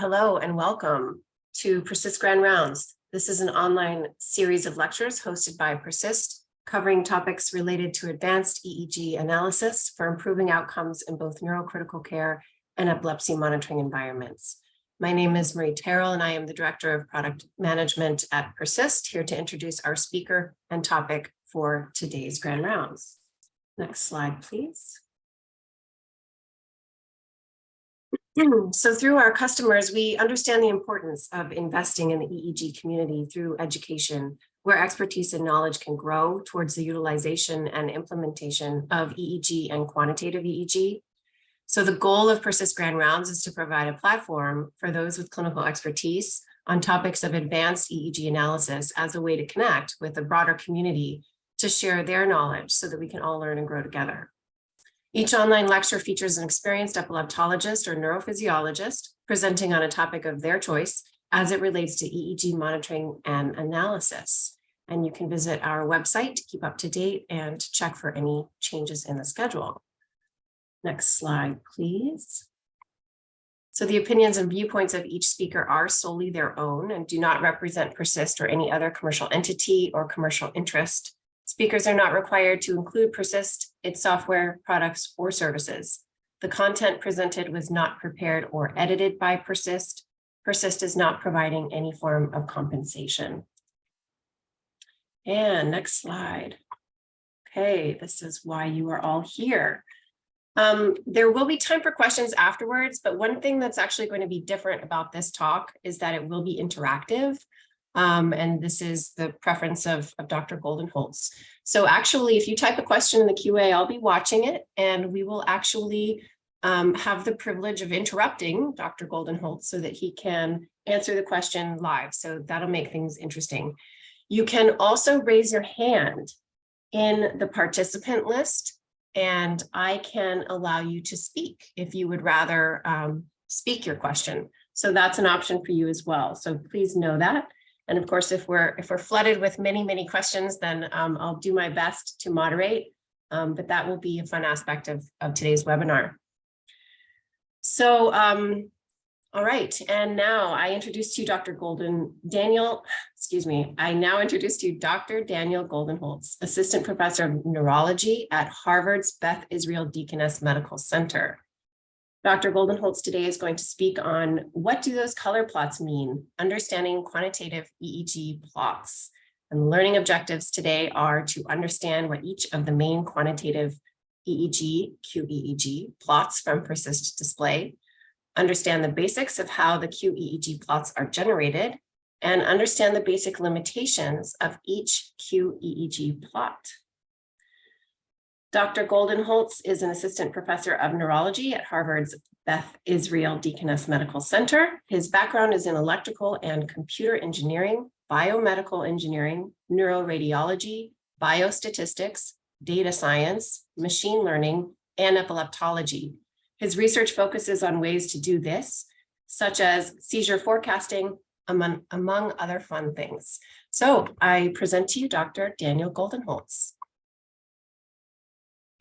Hello and welcome to Persyst Grand Rounds. This is an online series of lectures hosted by Persyst, covering topics related to advanced EEG analysis for improving outcomes in both neurocritical care and epilepsy monitoring environments. My name is Marie Terrell, and I am the Director of Product Management at Persyst, here to introduce our speaker and topic for today's Grand Rounds. Next slide, please. So through our customers, we understand the importance of investing in the EEG community through education, where expertise and knowledge can grow towards the utilization and implementation of EEG and quantitative EEG. So the goal of Persyst Grand Rounds is to provide a platform for those with clinical expertise on topics of advanced EEG analysis as a way to connect with a broader community to share their knowledge so that we can all learn and grow together. Each online lecture features an experienced epileptologist or neurophysiologist presenting on a topic of their choice as it relates to EEG monitoring and analysis. And you can visit our website to keep up to date and to check for any changes in the schedule. Next slide, please. So the opinions and viewpoints of each speaker are solely their own and do not represent Persyst or any other commercial entity or commercial interest. Speakers are not required to include Persyst, its software, products, or services. The content presented was not prepared or edited by Persyst. Persyst is not providing any form of compensation. And next slide. Okay, this is why you are all here. There will be time for questions afterwards, but one thing that's actually going to be different about this talk is that it will be interactive. And this is the preference of Dr. Goldenholz. So actually, if you type a question in the QA, I'll be watching it, and we will actually have the privilege of interrupting Dr. Goldenholz so that he can answer the question live. So that'll make things interesting. You can also raise your hand in the participant list, and I can allow you to speak if you would rather speak your question. So that's an option for you as well. So please know that. And of course, if we're flooded with many questions, then I'll do my best to moderate, but that will be a fun aspect of today's webinar. So, all right, and now I introduce to you I now introduce to you Dr. Daniel Goldenholz, Assistant Professor of Neurology at Harvard's Beth Israel Deaconess Medical Center. Dr. Goldenholz today is going to speak on what do those color plots mean, understanding quantitative EEG plots. And the learning objectives today are to understand what each of the main quantitative EEG, qEEG plots from Persyst display, understand the basics of how the qEEG plots are generated, and understand the basic limitations of each qEEG plot. Dr. Goldenholz is an assistant professor of neurology at Harvard's Beth Israel Deaconess Medical Center. His background is in electrical and computer engineering, biomedical engineering, neuroradiology, biostatistics, data science, machine learning, and epileptology. His research focuses on ways to do this, such as seizure forecasting, among other fun things. So I present to you Dr. Daniel Goldenholz.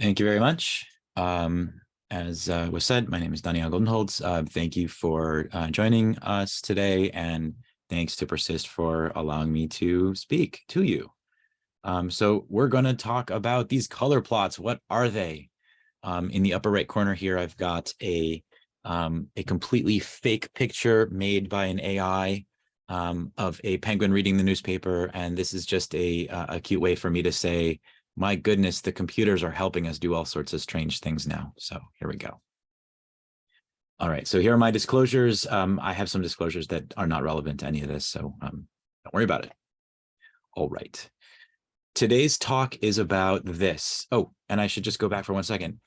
Thank you very much. As was said, my name is Daniel Goldenholz. Thank you for joining us today, and thanks to Persyst for allowing me to speak to you. So we're going to talk about these color plots. What are they? In the upper right corner here, I've got a completely fake picture made by an AI of a penguin reading the newspaper, and this is just a cute way for me to say, my goodness, the computers are helping us do all sorts of strange things now. So here we go. All right, so here are my disclosures. I have some disclosures that are not relevant to any of this, so don't worry about it. All right. Today's talk is about this. Oh, and I should just go back for 1 second.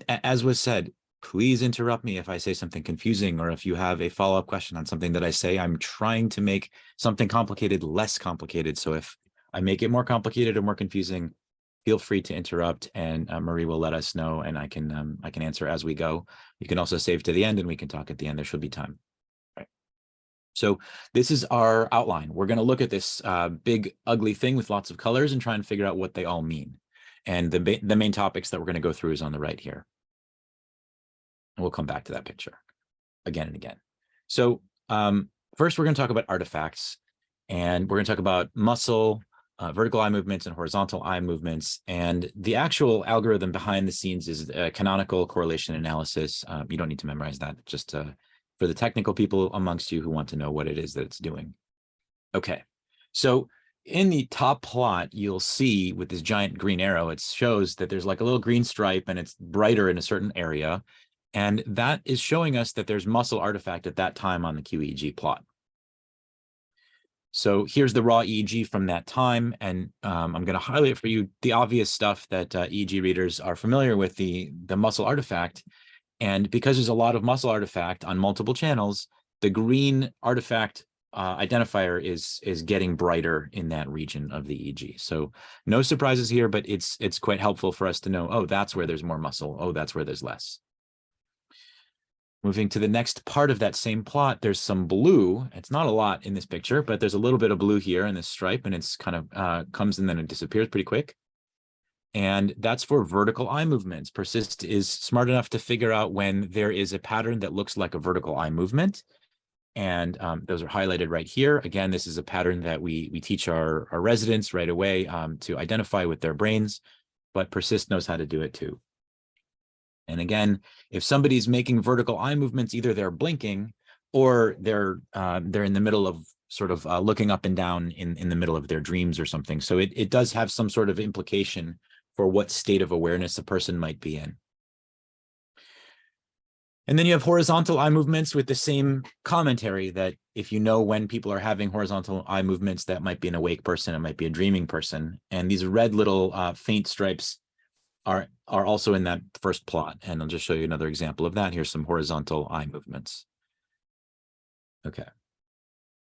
As was said, please interrupt me if I say something confusing or if you have a follow-up question on something that I say. I'm trying to make something complicated less complicated. So if I make it more complicated or more confusing, feel free to interrupt, and Marie will let us know, and I can answer as we go. You can also save to the end, and we can talk at the end. There should be time. All right. So this is our outline. We're going to look at this big, ugly thing with lots of colors and try and figure out what they all mean. And the main topics that we're going to go through is on the right here. And we'll come back to that picture again and again. So first, we're going to talk about artifacts, and we're going to talk about muscle, vertical eye movements, and horizontal eye movements. And the actual algorithm behind the scenes is canonical correlation analysis. You don't need to memorize that, just for the technical people amongst you who want to know what it is that it's doing. Okay, so in the top plot, you'll see with this giant green arrow, it shows that there's like a little green stripe and it's brighter in a certain area. And that is showing us that there's muscle artifact at that time on the qEEG plot. So here's the raw EEG from that time. And I'm going to highlight for you the obvious stuff that EEG readers are familiar with, the muscle artifact. And because there's a lot of muscle artifact on multiple channels, the green artifact identifier is getting brighter in that region of the EEG. So no surprises here, but it's quite helpful for us to know, oh, that's where there's more muscle. Oh, that's where there's less. Moving to the next part of that same plot, there's some blue. It's not a lot in this picture, but there's a little bit of blue here in this stripe, and it's kind of comes and then it disappears pretty quick. And that's for vertical eye movements. Persyst is smart enough to figure out when there is a pattern that looks like a vertical eye movement. And those are highlighted right here. Again, this is a pattern that we teach our residents right away to identify with their brains, but Persyst knows how to do it too. And again, if somebody's making vertical eye movements, either they're blinking or they're in the middle of sort of looking up and down in the middle of their dreams or something. So it does have some sort of implication for what state of awareness a person might be in. And then you have horizontal eye movements with the same commentary that if you know when people are having horizontal eye movements, that might be an awake person, it might be a dreaming person. And these red little faint stripes are also in that first plot. And I'll just show you another example of that. Here's some horizontal eye movements. Okay.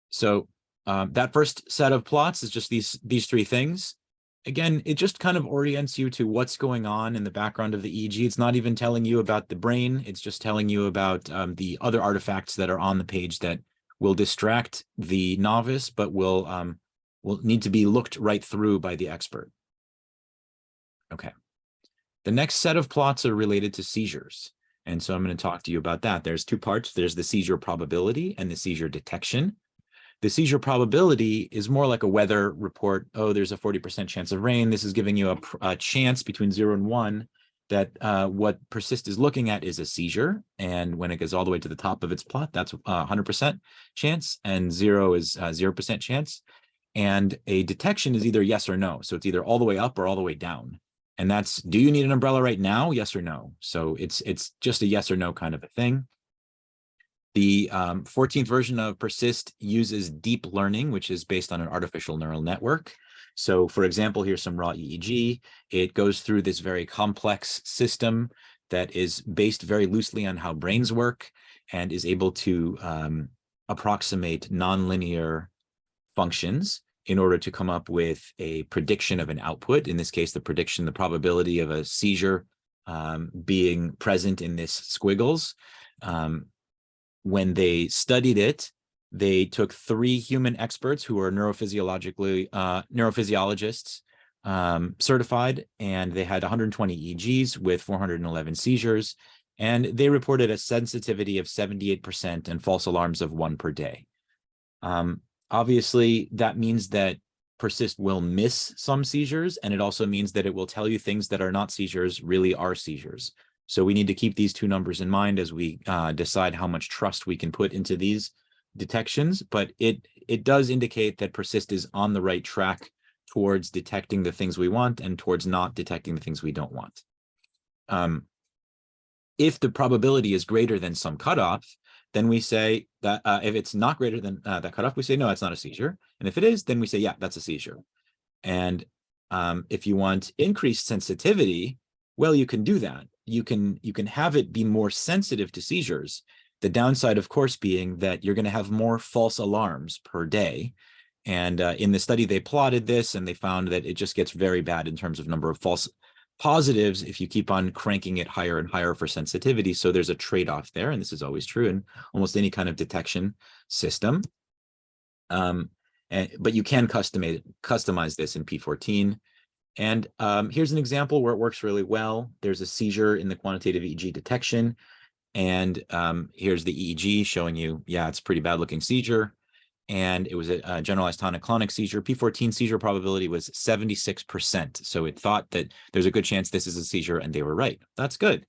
So that first set of plots is just these three things. Again, it just kind of orients you to what's going on in the background of the EEG. It's not even telling you about the brain. It's just telling you about the other artifacts that are on the page that will distract the novice, but will need to be looked right through by the expert. Okay. The next set of plots are related to seizures. And so I'm going to talk to you about that. There's two parts. There's the seizure probability and the seizure detection. The seizure probability is more like a weather report. Oh, there's a 40% chance of rain. This is giving you a chance between 0 and 1 that what Persyst is looking at is a seizure. And when it goes all the way to the top of its plot, that's 100% chance, and 0 is 0% chance. And a detection is either yes or no. So it's either all the way up or all the way down. And that's, do you need an umbrella right now? Yes or no? So it's just a yes or no kind of a thing. The 14th version of Persyst uses deep learning, which is based on an artificial neural network. So for example, here's some raw EEG. It goes through this very complex system that is based very loosely on how brains work and is able to approximate nonlinear functions in order to come up with a prediction of an output. In this case, the prediction, the probability of a seizure being present in this squiggles. When they studied it, they took 3 human experts who are neurophysiologists certified, and they had 120 EEGs with 411 seizures, and they reported a sensitivity of 78% and false alarms of 1 per day. Obviously, that means that Persyst will miss some seizures, and it also means that it will tell you things that are not seizures really are seizures. So we need to keep these two numbers in mind as we decide how much trust we can put into these detections. But it does indicate that Persyst is on the right track towards detecting the things we want and towards not detecting the things we don't want. If the probability is greater than some cutoff, then we say that if it's not greater than that cutoff, we say, no, that's not a seizure. And if it is, then we say, yeah, that's a seizure. And if you want increased sensitivity, well, you can do that. You can have it be more sensitive to seizures. The downside, of course, being that you're going to have more false alarms per day. And in the study, they plotted this, and they found that it just gets very bad in terms of number of false positives if you keep on cranking it higher and higher for sensitivity. So there's a trade-off there, and this is always true in almost any kind of detection system. But you can customize this in P14. And here's an example where it works really well. There's a seizure in the quantitative EEG detection. And here's the EEG showing you, yeah, it's a pretty bad looking seizure. And it was a generalized tonic-clonic seizure. P14 seizure probability was 76%. So it thought that there's a good chance this is a seizure, and they were right. That's good.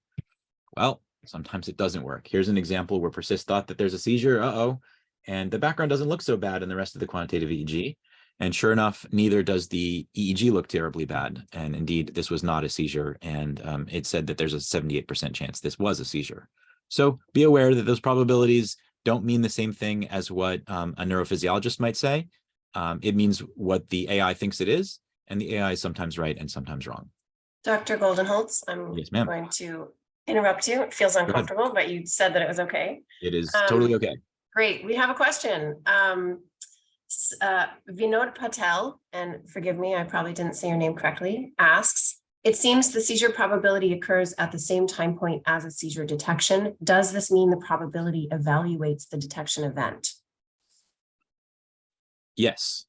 Well, sometimes it doesn't work. Here's an example where Persyst thought that there's a seizure, and the background doesn't look so bad in the rest of the quantitative EEG. And sure enough, neither does the EEG look terribly bad. And indeed, this was not a seizure. And it said that there's a 78% chance this was a seizure. So be aware that those probabilities don't mean the same thing as what a neurophysiologist might say. It means what the AI thinks it is, and the AI is sometimes right and sometimes wrong. Dr. Goldenholz, I'm Yes, ma'am. going to interrupt you. It feels uncomfortable, but you said that it was okay. It is totally okay. Great. We have a question. Vinod Patel, and forgive me, I probably didn't say your name correctly, asks, it seems the seizure probability occurs at the same time point as a seizure detection. Does this mean the probability evaluates the detection event? Yes.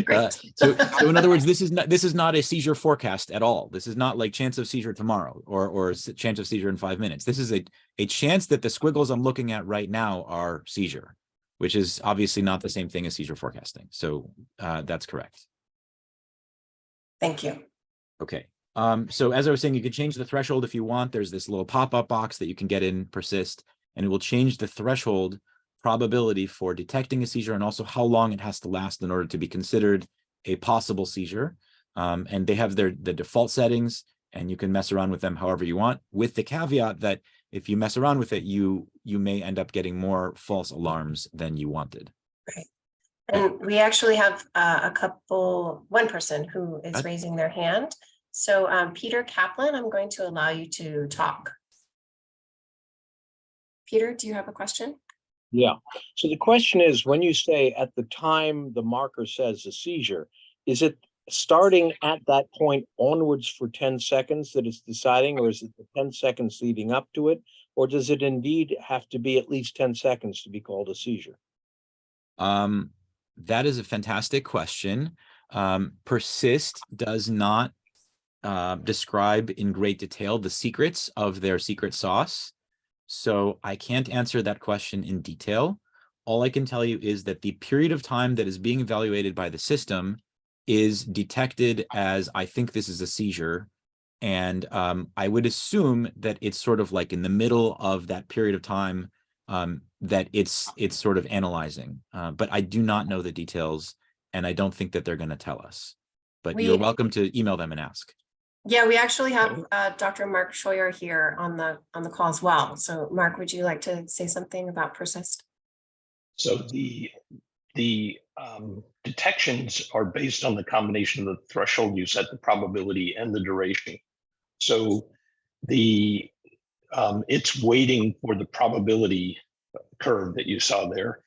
Great. So in other words, this is not a seizure forecast at all. This is not like chance of seizure tomorrow or chance of seizure in 5 minutes. This is a chance that the squiggles I'm looking at right now are seizure, which is obviously not the same thing as seizure forecasting. So that's correct. Thank you. Okay. So as I was saying, you can change the threshold if you want. There's this little pop-up box that you can get in Persyst, and it will change the threshold probability for detecting a seizure and also how long it has to last in order to be considered a possible seizure. And they have the default settings, and you can mess around with them however you want, with the caveat that if you mess around with it, you may end up getting more false alarms than you wanted. Right. And we actually have one person who is raising their hand. So Peter Kaplan, I'm going to allow you to talk. Peter, do you have a question? Yeah. So the question is, when you say at the time the marker says a seizure, is it starting at that point onwards for 10 seconds that it's deciding, or is it the 10 seconds leading up to it? Or does it indeed have to be at least 10 seconds to be called a seizure? That is a fantastic question. Persyst does not describe in great detail the secrets of their secret sauce. So I can't answer that question in detail. All I can tell you is that the period of time that is being evaluated by the system is detected as, I think this is a seizure. And I would assume that it's sort of like in the middle of that period of time that it's sort of analyzing. But I do not know the details, and I don't think that they're going to tell us. But you're welcome to email them and ask. Yeah, we actually have Dr. Mark Scheuer here on the call as well. So Mark, would you like to say something about Persyst? So the detections are based on the combination of the threshold you set, the probability, and the duration. So it's waiting for the probability curve that you saw there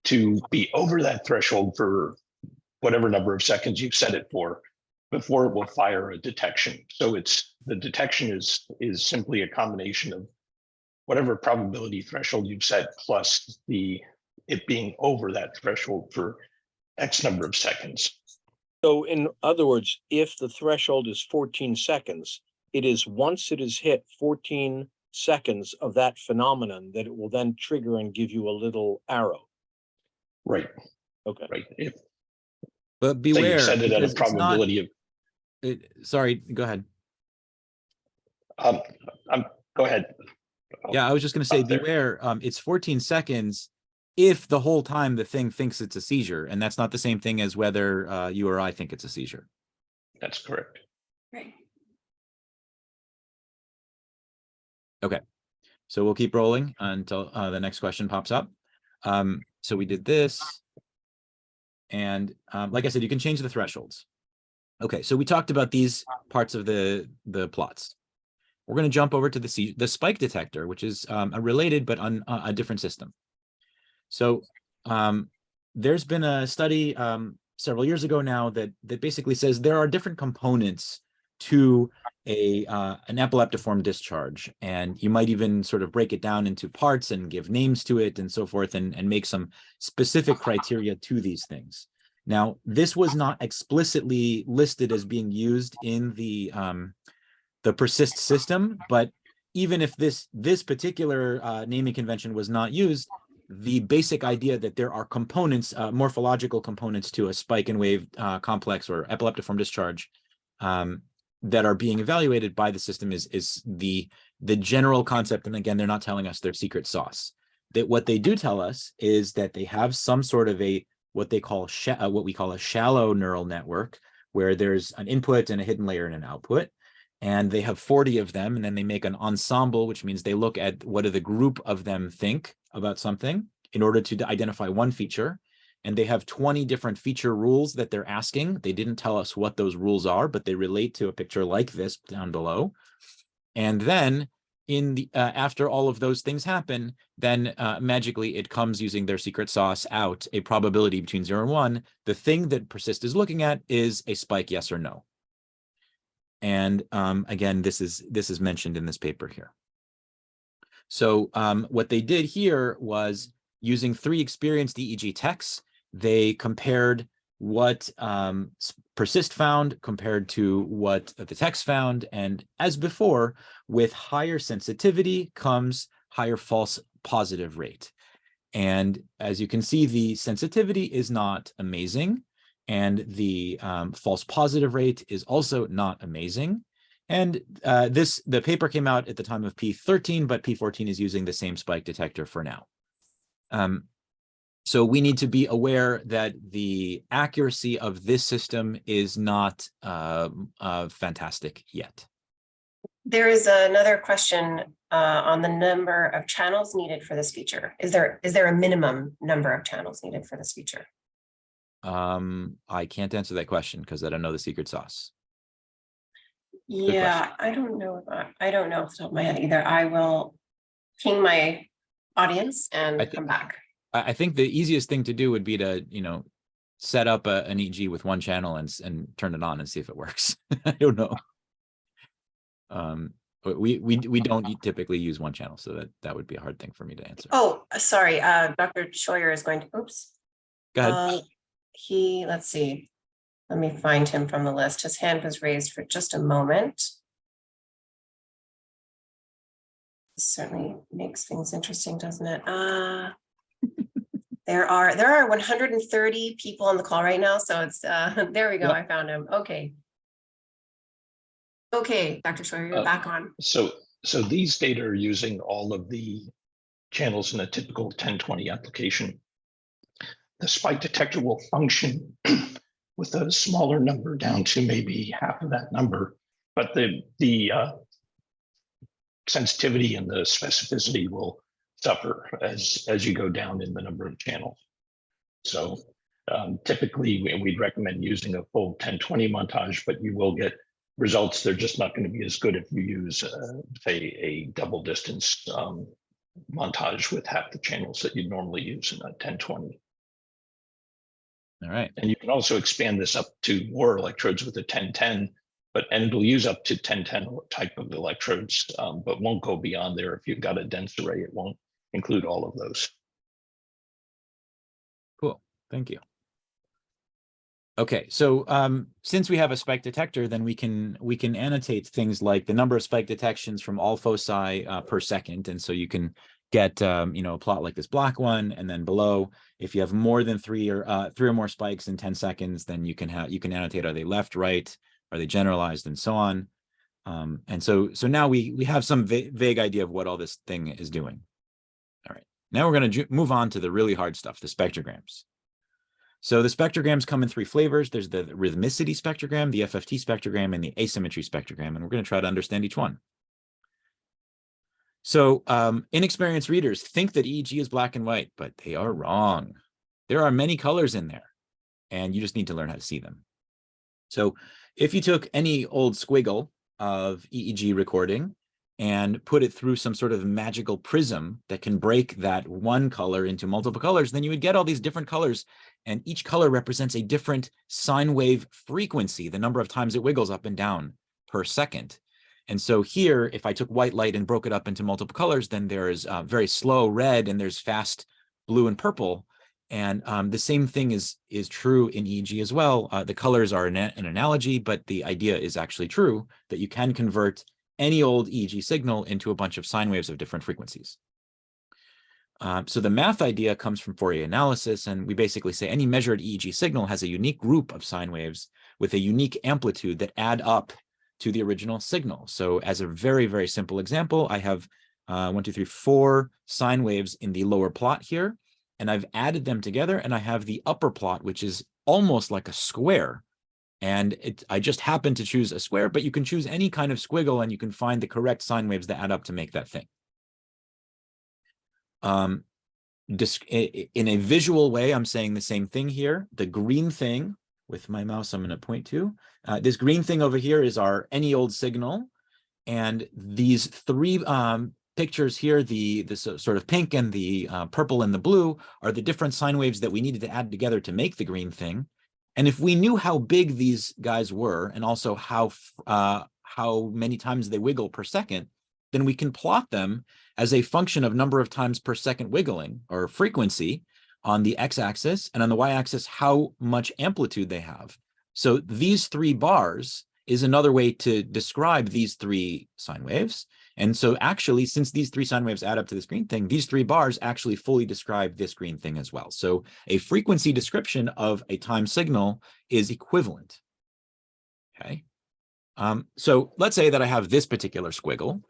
to be over that threshold for whatever number of seconds you've set it for before it will fire a detection. So the detection is simply a combination of whatever probability threshold you've set plus it being over that threshold for X number of seconds. So in other words, if the threshold is 14 seconds, it is once it is hit 14 seconds of that phenomenon that it will then trigger and give you a little arrow. Right. Okay. Right. But beware, so you set it at a probability of. Sorry, go ahead. Go ahead. Yeah, I was just going to say, beware. It's 14 seconds if the whole time the thing thinks it's a seizure, and that's not the same thing as whether you or I think it's a seizure. That's correct. Right. Okay, so we'll keep rolling until the next question pops up. So we did this, and like I said, you can change the thresholds. Okay, so we talked about these parts of the plots. We're going to jump over to the spike detector, which is a related but on a different system. So there's been a study several years ago now that basically says there are different components to an epileptiform discharge, and you might even sort of break it down into parts and give names to it and so forth, and make some specific criteria to these things. Now, this was not explicitly listed as being used in the Persyst system, but even if this particular naming convention was not used, the basic idea that there are components, morphological components to a spike and wave complex or epileptiform discharge that are being evaluated by the system is the general concept. And again, they're not telling us their secret sauce. That what they do tell us is that they have some sort of what we call a shallow neural network, where there's an input and a hidden layer and an output. And they have 40 of them, and then they make an ensemble, which means they look at what do the group of them think about something in order to identify one feature. And they have 20 different feature rules that they're asking. They didn't tell us what those rules are, but they relate to a picture like this down below. And then after all of those things happen, then magically it comes using their secret sauce out a probability between 0 and 1. The thing that Persyst is looking at is a spike, yes or no. And again, this is mentioned in this paper here. So what they did here was, using 3 experienced EEG techs, they compared what Persyst found compared to what the techs found. And as before, with higher sensitivity comes higher false positive rate. And as you can see, the sensitivity is not amazing. And the false positive rate is also not amazing. And the paper came out at the time of P13, but P14 is using the same spike detector for now. So we need to be aware that the accuracy of this system is not fantastic yet. There is another question on the number of channels needed for this feature. Is there a minimum number of channels needed for this feature? I can't answer that question because I don't know the secret sauce. Yeah, I don't know off the top of my head either. I will ping my audience and come back. I think the easiest thing to do would be to, set up an EEG with one channel and turn it on and see if it works. I don't know. But we don't typically use one channel, so that would be a hard thing for me to answer. Oh, sorry. Dr. Scheuer is going to. Oops. Go ahead. Let's see. Let me find him from the list. His hand was raised for just a moment. This certainly makes things interesting, doesn't it? There are 130 people on the call right now, so it's there we go. Yep. I found him. Okay, Dr. Scheuer, you're back on. So these data are using all of the channels in a typical 1020 application. The spike detector will function with a smaller number down to maybe half of that number, but the sensitivity and the specificity will suffer as you go down in the number of channels. So typically we'd recommend using a full 1020 montage, but you will get results. They're just not going to be as good if you use say a double distance montage with half the channels that you'd normally use in a 1020. All right. And you can also expand this up to more electrodes with a 1010, and it'll use up to 1010 type of electrodes, but won't go beyond there. If you've got a dense array, it won't include all of those. Cool, thank you. Okay, so since we have a spike detector, then we can annotate things like the number of spike detections from all foci per second, and so you can get a plot like this black one, and then below, if you have more than three or more spikes in 10 seconds, then you can annotate, are they left, right, are they generalized, and so on. And so now we have some vague idea of what all this thing is doing. All right, now we're going to move on to the really hard stuff, the spectrograms. So the spectrograms come in 3 flavors. There's the rhythmicity spectrogram, the FFT spectrogram, and the asymmetry spectrogram, and we're going to try to understand each one. So inexperienced readers think that EEG is black and white, but they are wrong. There are many colors in there, and you just need to learn how to see them. So if you took any old squiggle of EEG recording and put it through some sort of magical prism that can break that one color into multiple colors, then you would get all these different colors, and each color represents a different sine wave frequency, the number of times it wiggles up and down per second. And so here, if I took white light and broke it up into multiple colors, then there is very slow red and there's fast blue and purple. And the same thing is true in EEG as well. The colors are an analogy, but the idea is actually true, that you can convert any old EEG signal into a bunch of sine waves of different frequencies. So the math idea comes from Fourier analysis, and we basically say any measured EEG signal has a unique group of sine waves with a unique amplitude that add up to the original signal. So as a very, very simple example, I have 4 sine waves in the lower plot here, and I've added them together, and I have the upper plot, which is almost like a square. And I just happen to choose a square, but you can choose any kind of squiggle, and you can find the correct sine waves that add up to make that thing. In a visual way, I'm saying the same thing here. The green thing, with my mouse, I'm going to point to. This green thing over here is our any old signal. And these 3 pictures here, the sort of pink and the purple and the blue, are the different sine waves that we needed to add together to make the green thing. And if we knew how big these guys were, and also how many times they wiggle per second, then we can plot them as a function of number of times per second wiggling, or frequency, on the x-axis, and on the y-axis, how much amplitude they have. So these 3 bars is another way to describe these 3 sine waves. And so actually, since these 3 sine waves add up to this green thing, these 3 bars actually fully describe this green thing as well. So a frequency description of a time signal is equivalent. Okay. So let's say that I have this particular squiggle,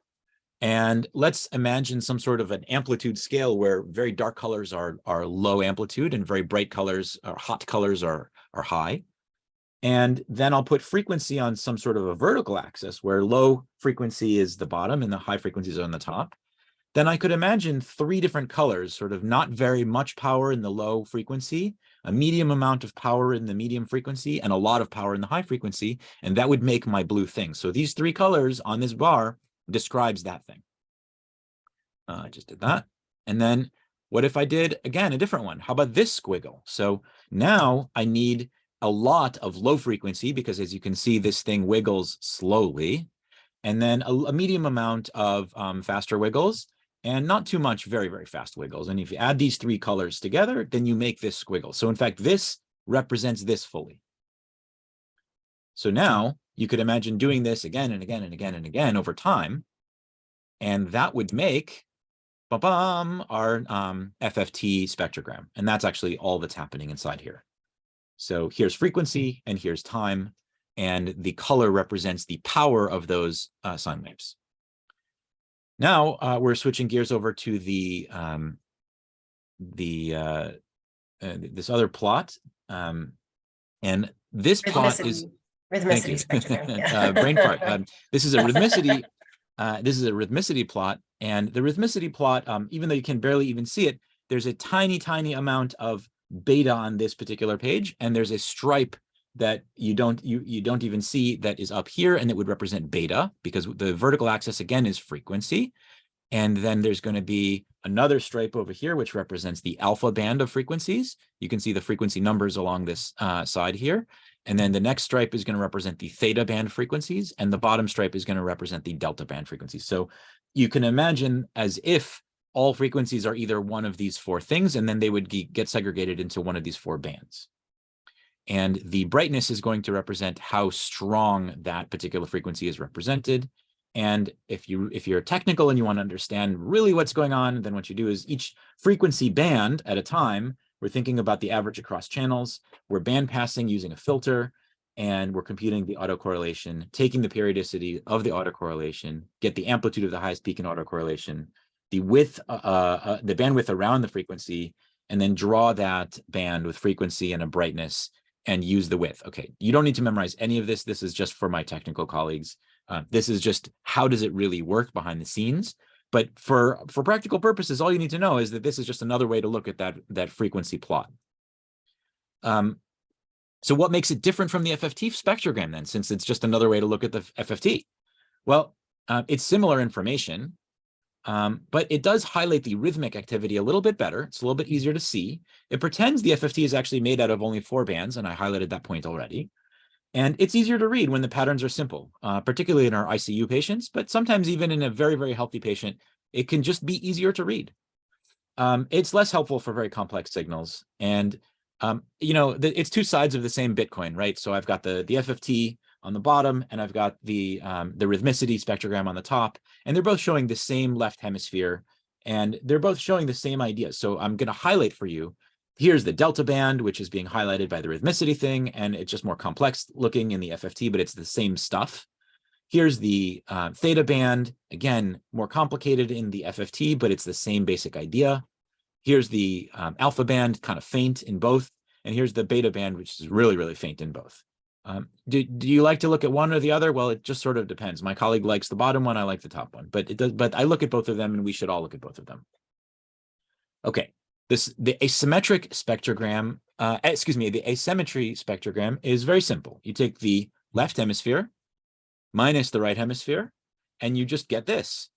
and let's imagine some sort of an amplitude scale where very dark colors are low amplitude and very bright colors or hot colors are high. And then I'll put frequency on some sort of a vertical axis where low frequency is the bottom and the high frequencies are on the top. Then I could imagine 3 different colors, sort of not very much power in the low frequency, a medium amount of power in the medium frequency, and a lot of power in the high frequency. And that would make my blue thing. So these 3 colors on this bar describes that thing. I just did that. And then what if I did, again, a different one? How about this squiggle? So now I need a lot of low frequency, because as you can see, this thing wiggles slowly, and then a medium amount of faster wiggles, and not too much very, very fast wiggles. And if you add these 3 colors together, then you make this squiggle. So in fact, this represents this fully. So now you could imagine doing this again and again and again and again over time, and that would make our FFT spectrogram. And that's actually all that's happening inside here. So here's frequency and here's time, and the color represents the power of those sine waves. Now we're switching gears over to this other plot, and this plot is rhythmicity spectrogram. Yeah. Brain fart. This is a rhythmicity. This is a rhythmicity plot, and the rhythmicity plot, even though you can barely even see it, there's a tiny, tiny amount of beta on this particular page, and there's a stripe that you don't even see that is up here, and it would represent beta, because the vertical axis again is frequency. And then there's going to be another stripe over here, which represents the alpha band of frequencies. You can see the frequency numbers along this side here. And then the next stripe is going to represent the theta band frequencies, and the bottom stripe is going to represent the delta band frequencies. So you can imagine as if all frequencies are either one of these 4 things, and then they would get segregated into one of these 4 bands. And the brightness is going to represent how strong that particular frequency is represented. And if you're technical and you want to understand really what's going on, then what you do is each frequency band at a time, we're thinking about the average across channels, we're band passing using a filter, and we're computing the autocorrelation, taking the periodicity of the autocorrelation, get the amplitude of the highest peak in autocorrelation, the width, the bandwidth around the frequency, and then draw that band with frequency and a brightness and use the width. Okay, you don't need to memorize any of this. This is just for my technical colleagues. This is just how does it really work behind the scenes. But for practical purposes, all you need to know is that this is just another way to look at that frequency plot. So what makes it different from the FFT spectrogram then, since it's just another way to look at the FFT? Well, it's similar information, but it does highlight the rhythmic activity a little bit better. It's a little bit easier to see. It pretends the FFT is actually made out of only 4 bands, and I highlighted that point already. And it's easier to read when the patterns are simple, particularly in our ICU patients, but sometimes even in a very, very healthy patient, it can just be easier to read. It's less helpful for very complex signals. And, you know, it's 2 sides of the same Bitcoin, right? So I've got the FFT on the bottom, and I've got the rhythmicity spectrogram on the top, and they're both showing the same left hemisphere, and they're both showing the same idea. So I'm going to highlight for you. Here's the delta band, which is being highlighted by the rhythmicity thing, and it's just more complex looking in the FFT, but it's the same stuff. Here's the theta band, again, more complicated in the FFT, but it's the same basic idea. Here's the alpha band, kind of faint in both, and here's the beta band, which is really, really faint in both. Do you like to look at one or the other? Well, it just sort of depends. My colleague likes the bottom one, I like the top one, but it does. But I look at both of them, and we should all look at both of them. Okay, the asymmetric spectrogram, the asymmetry spectrogram is very simple. You take the left hemisphere minus the right hemisphere, and you just get this.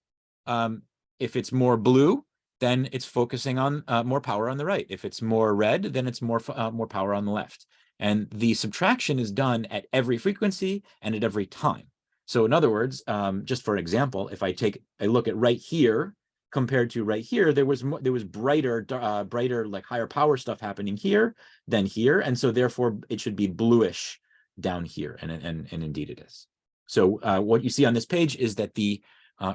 If it's more blue, then it's focusing on more power on the right. If it's more red, then it's more power on the left. And the subtraction is done at every frequency and at every time. So in other words, just for example, if I look at right here compared to right here, there was brighter, like higher power stuff happening here than here, and so therefore it should be bluish down here, and indeed it is. So what you see on this page is that the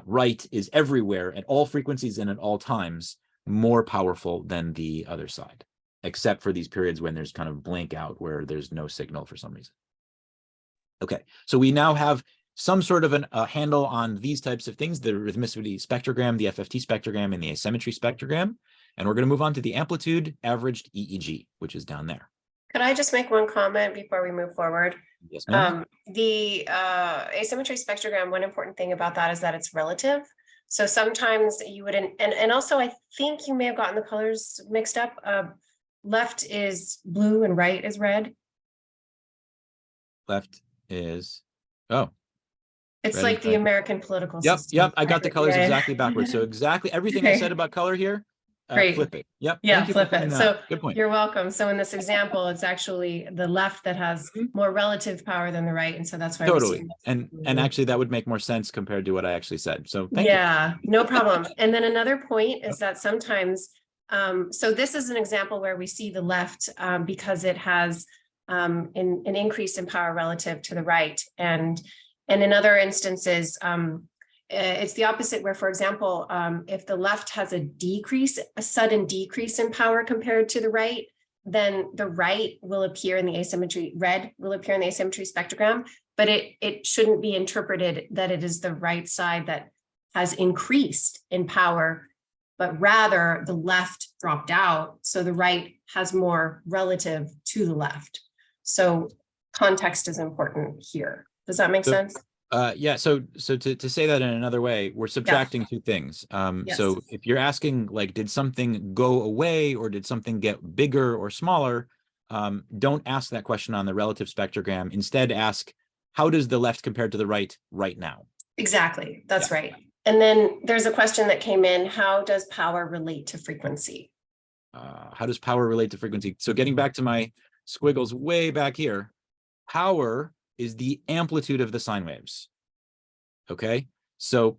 right is everywhere at all frequencies and at all times more powerful than the other side, except for these periods when there's kind of blank out where there's no signal for some reason. Okay, so we now have some sort of a handle on these types of things, the rhythmicity spectrogram, the FFT spectrogram, and the asymmetry spectrogram. And we're going to move on to the amplitude averaged EEG, which is down there. Could I just make one comment before we move forward? Yes, ma'am. The asymmetry spectrogram, one important thing about that is that it's relative. So sometimes you wouldn't, and also I think you may have gotten the colors mixed up. Left is blue and right is red. Left is, oh. It's red like the American political system. Yep, I got the colors exactly backwards. So exactly everything I said about color here, Great. flip it. Yep. Yeah, flip it. So good point. You're welcome. So in this example, it's actually the left that has more relative power than the right. And so that's why totally. And actually that would make more sense compared to what I actually said. So thank you. No problem. And then another point is that sometimes, so this is an example where we see the left because it has an increase in power relative to the right. And in other instances, it's the opposite where, for example, if the left has a sudden decrease in power compared to the right, then the right will appear in the asymmetry, red will appear in the asymmetry spectrogram, but it shouldn't be interpreted that it is the right side that has increased in power, but rather the left dropped out. So the right has more relative to the left. So context is important here. Does that make sense? Yeah. So to say that in another way, we're subtracting two things. Yes. So if you're asking, like, did something go away or did something get bigger or smaller? Don't ask that question on the relative spectrogram. Instead, ask, how does the left compare to the right now? Exactly. That's right. And then there's a question that came in. How does power relate to frequency? How does power relate to frequency? So getting back to my squiggles way back here, power is the amplitude of the sine waves. Okay, so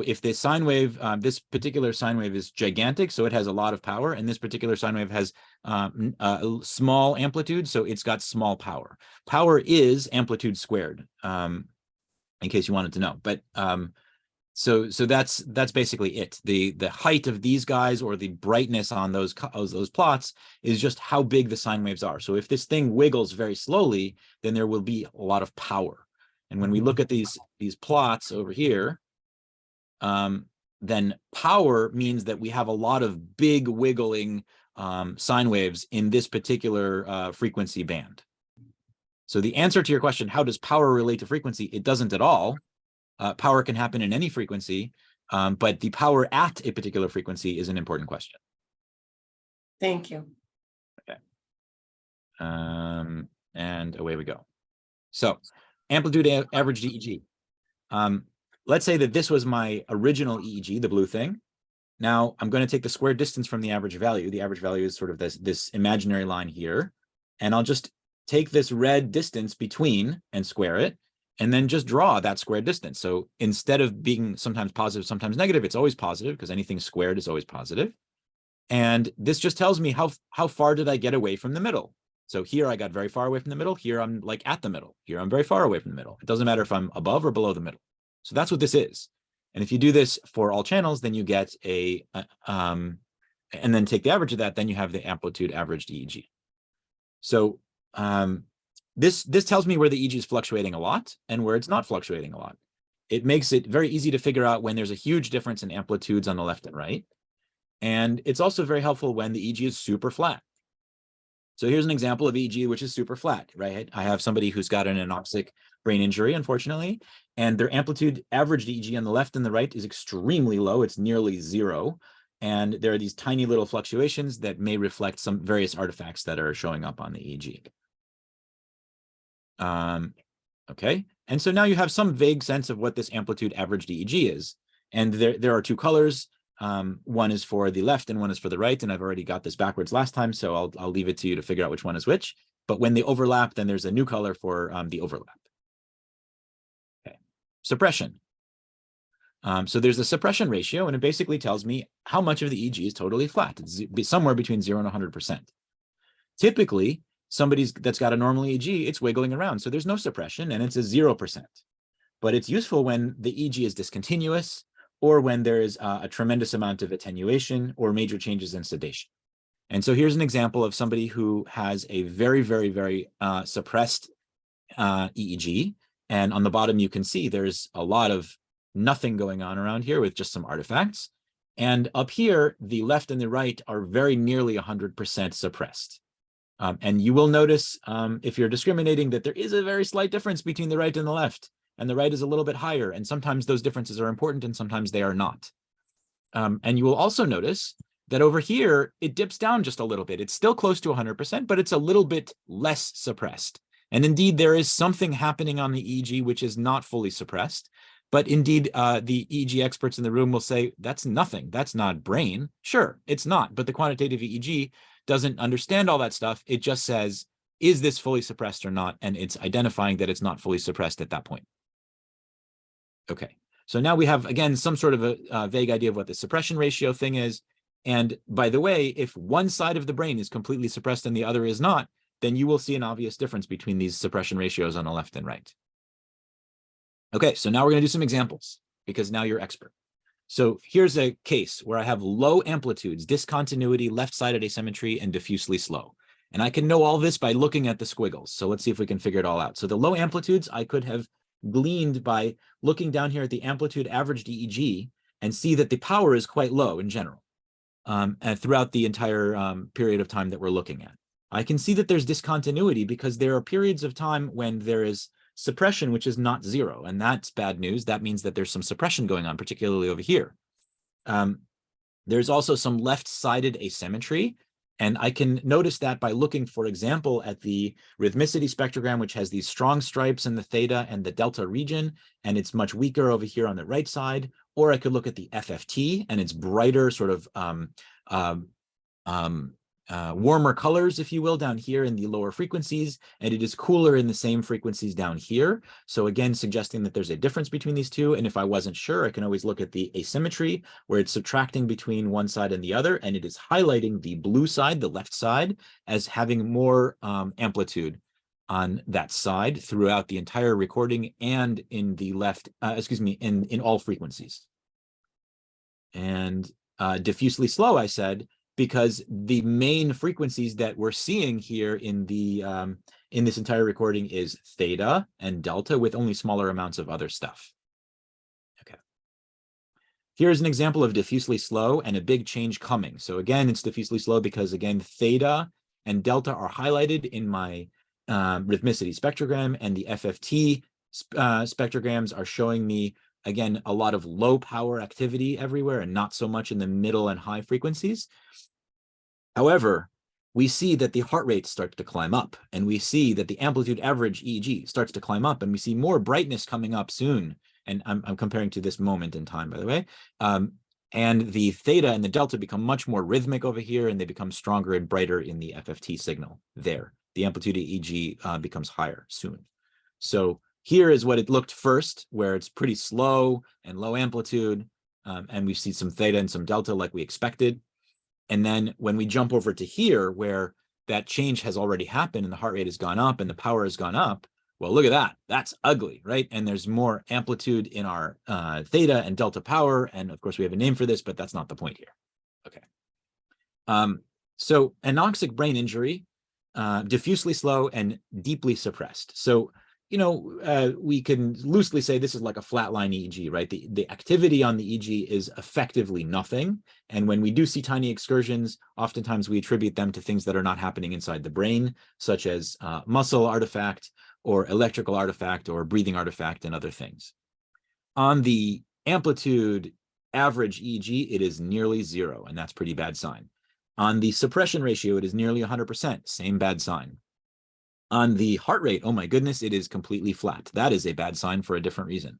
if the sine wave, this particular sine wave is gigantic, so it has a lot of power, and this particular sine wave has a small amplitude, so it's got small power. Power is amplitude squared, in case you wanted to know. But so that's basically it. The height of these guys or the brightness on those plots is just how big the sine waves are. So if this thing wiggles very slowly, then there will be a lot of power. And when we look at these plots over here, then power means that we have a lot of big wiggling sine waves in this particular frequency band. So the answer to your question, how does power relate to frequency? It doesn't at all. Power can happen in any frequency, but the power at a particular frequency is an important question. Thank you. Okay. And away we go. So amplitude average EEG. Let's say that this was my original EEG, the blue thing. Now I'm going to take the square distance from the average value. The average value is sort of this imaginary line here. And I'll just take this red distance between and square it, and then just draw that square distance. So instead of being sometimes positive, sometimes negative, it's always positive because anything squared is always positive. And this just tells me how far did I get away from the middle. So here I got very far away from the middle. Here I'm like at the middle. Here I'm very far away from the middle. It doesn't matter if I'm above or below the middle. So that's what this is. And if you do this for all channels, then you get and then take the average of that, then you have the amplitude averaged EEG. So this tells me where the EEG is fluctuating a lot and where it's not fluctuating a lot. It makes it very easy to figure out when there's a huge difference in amplitudes on the left and right. And it's also very helpful when the EEG is super flat. So here's an example of EEG, which is super flat, right? I have somebody who's got an anoxic brain injury, unfortunately, and their amplitude averaged EEG on the left and the right is extremely low. It's nearly 0. And there are these tiny little fluctuations that may reflect some various artifacts that are showing up on the EEG. Okay, and so now you have some vague sense of what this amplitude averaged EEG is. And there are 2 colors. One is for the left and one is for the right. And I've already got this backwards last time, so I'll leave it to you to figure out which one is which. But when they overlap, then there's a new color for the overlap. Okay, suppression. So there's a suppression ratio, and it basically tells me how much of the EEG is totally flat. It's somewhere between 0 and 100%. Typically, somebody that's got a normal EEG, it's wiggling around. So there's no suppression, and it's a 0%. But it's useful when the EEG is discontinuous, or when there is a tremendous amount of attenuation or major changes in sedation. And so here's an example of somebody who has a very, very, very suppressed EEG. And on the bottom, you can see there's a lot of nothing going on around here with just some artifacts. And up here, the left and the right are very nearly 100% suppressed. And you will notice, if you're discriminating, that there is a very slight difference between the right and the left. And the right is a little bit higher. And sometimes those differences are important and sometimes they are not. And you will also notice that over here, it dips down just a little bit. It's still close to 100%, but it's a little bit less suppressed. And indeed, there is something happening on the EEG which is not fully suppressed. But indeed, the EEG experts in the room will say, that's nothing. That's not brain. Sure, it's not. But the quantitative EEG doesn't understand all that stuff. It just says, is this fully suppressed or not? And it's identifying that it's not fully suppressed at that point. Okay, so now we have, again, some sort of a vague idea of what the suppression ratio thing is. And by the way, if one side of the brain is completely suppressed and the other is not, then you will see an obvious difference between these suppression ratios on the left and right. Okay, so now we're going to do some examples because now you're expert. So here's a case where I have low amplitudes, discontinuity, left-sided asymmetry, and diffusely slow. And I can know all this by looking at the squiggles. So let's see if we can figure it all out. So the low amplitudes I could have gleaned by looking down here at the amplitude averaged EEG and see that the power is quite low in general and throughout the entire period of time that we're looking at. I can see that there's discontinuity because there are periods of time when there is suppression, which is not 0. And that's bad news. That means that there's some suppression going on, particularly over here. There's also some left-sided asymmetry. And I can notice that by looking, for example, at the rhythmicity spectrogram, which has these strong stripes in the theta and the delta region, and it's much weaker over here on the right side. Or I could look at the FFT, and it's brighter, sort of warmer colors, if you will, down here in the lower frequencies, and it is cooler in the same frequencies down here. So again, suggesting that there's a difference between these two. And if I wasn't sure, I can always look at the asymmetry, where it's subtracting between one side and the other, and it is highlighting the blue side, the left side, as having more amplitude on that side throughout the entire recording and in the left, in all frequencies. And diffusely slow, I said, because the main frequencies that we're seeing here in the in this entire recording is theta and delta, with only smaller amounts of other stuff. Okay. Here's an example of diffusely slow and a big change coming. So again, it's diffusely slow because, again, theta and delta are highlighted in my rhythmicity spectrogram, and the FFT spectrograms are showing me, again, a lot of low power activity everywhere and not so much in the middle and high frequencies. However, we see that the heart rate starts to climb up, and we see that the amplitude average EEG starts to climb up, and we see more brightness coming up soon. And I'm comparing to this moment in time, by the way. And the theta and the delta become much more rhythmic over here, and they become stronger and brighter in the FFT signal there. The amplitude EEG becomes higher soon. So here is what it looked first, where it's pretty slow and low amplitude, and we see some theta and some delta like we expected. And then when we jump over to here, where that change has already happened and the heart rate has gone up and the power has gone up, well, look at that. That's ugly, right? And there's more amplitude in our theta and delta power. And of course, we have a name for this, but that's not the point here. Okay. So anoxic brain injury, diffusely slow and deeply suppressed. So, we can loosely say this is like a flatline EEG, right? The activity on the EEG is effectively nothing. And when we do see tiny excursions, oftentimes we attribute them to things that are not happening inside the brain, such as muscle artifact or electrical artifact or breathing artifact and other things. On the amplitude average EEG, it is nearly 0, and that's a pretty bad sign. On the suppression ratio, it is nearly 100%, same bad sign. On the heart rate, oh my goodness, it is completely flat. That is a bad sign for a different reason.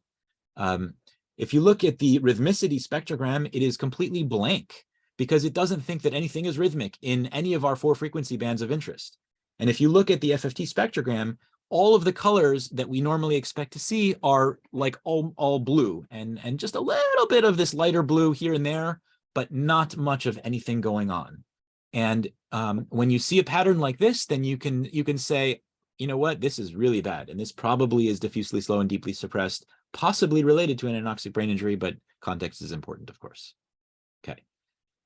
If you look at the rhythmicity spectrogram, it is completely blank because it doesn't think that anything is rhythmic in any of our 4 frequency bands of interest. And if you look at the FFT spectrogram, all of the colors that we normally expect to see are like all blue and just a little bit of this lighter blue here and there, but not much of anything going on. And when you see a pattern like this, then you can say, you know what, this is really bad. And this probably is diffusely slow and deeply suppressed, possibly related to an anoxic brain injury, but context is important, of course. Okay.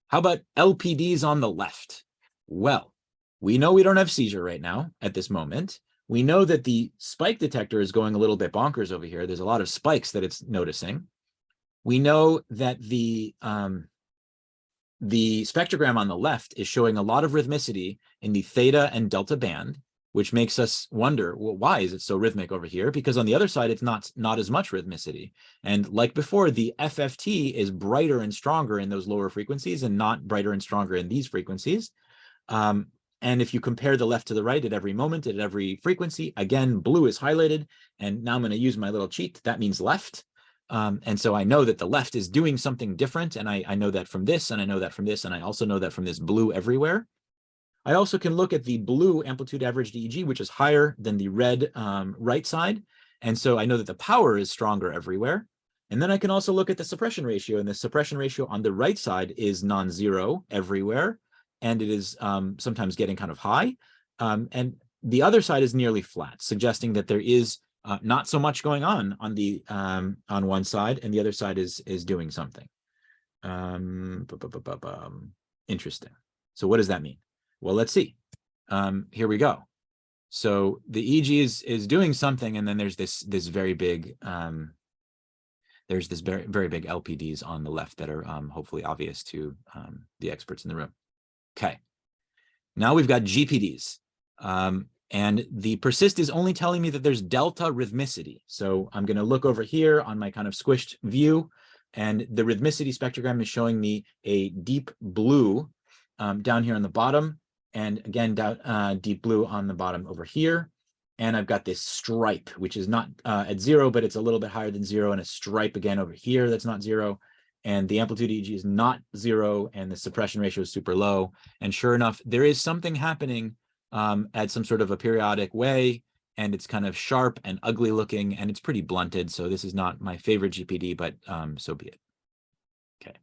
How about LPDs on the left? Well, we know we don't have seizure right now at this moment. We know that the spike detector is going a little bit bonkers over here. There's a lot of spikes that it's noticing. We know that the spectrogram on the left is showing a lot of rhythmicity in the theta and delta band, which makes us wonder, well, why is it so rhythmic over here? Because on the other side, it's not as much rhythmicity. And like before, the FFT is brighter and stronger in those lower frequencies and not brighter and stronger in these frequencies. And if you compare the left to the right at every moment, at every frequency, again, blue is highlighted. And now I'm going to use my little cheat. That means left. And so I know that the left is doing something different. And I know that from this, and I know that from this, and I also know that from this blue everywhere. I also can look at the blue amplitude average EEG, which is higher than the red right side. And so I know that the power is stronger everywhere. And then I can also look at the suppression ratio, and the suppression ratio on the right side is non-zero everywhere. And it is sometimes getting kind of high. And the other side is nearly flat, suggesting that there is not so much going on the on one side, and the other side is doing something. Interesting. So what does that mean? Well, let's see. Here we go. So the EEG is doing something, and then there's this very big very big LPDs on the left that are hopefully obvious to the experts in the room. Okay. Now we've got GPDs. And the Persyst is only telling me that there's delta rhythmicity. So I'm going to look over here on my kind of squished view, and the rhythmicity spectrogram is showing me a deep blue down here on the bottom, and again, deep blue on the bottom over here. And I've got this stripe, which is not at 0, but it's a little bit higher than 0, and a stripe again over here that's not 0. And the amplitude EEG is not 0, and the suppression ratio is super low. And sure enough, there is something happening at some sort of a periodic way, and it's kind of sharp and ugly looking, and it's pretty blunted. So this is not my favorite GPD, but so be it. Okay.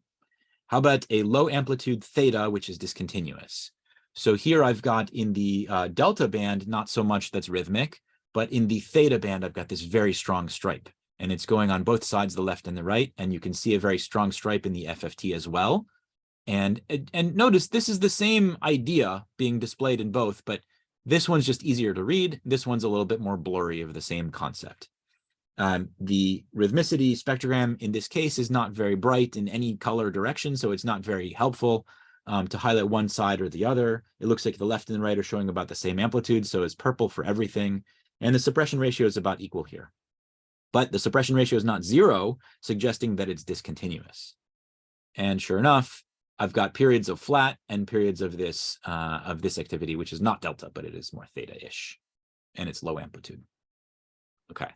How about a low amplitude theta, which is discontinuous? So here I've got in the delta band, not so much that's rhythmic, but in the theta band, I've got this very strong stripe, and it's going on both sides, the left and the right. And you can see a very strong stripe in the FFT as well. And notice this is the same idea being displayed in both, but this one's just easier to read. This one's a little bit more blurry of the same concept. The rhythmicity spectrogram in this case is not very bright in any color direction, so it's not very helpful to highlight one side or the other. It looks like the left and the right are showing about the same amplitude, so it's purple for everything. And the suppression ratio is about equal here. But the suppression ratio is not 0, suggesting that it's discontinuous. And sure enough, I've got periods of flat and periods of this activity, which is not delta, but it is more theta-ish, and it's low amplitude. Okay.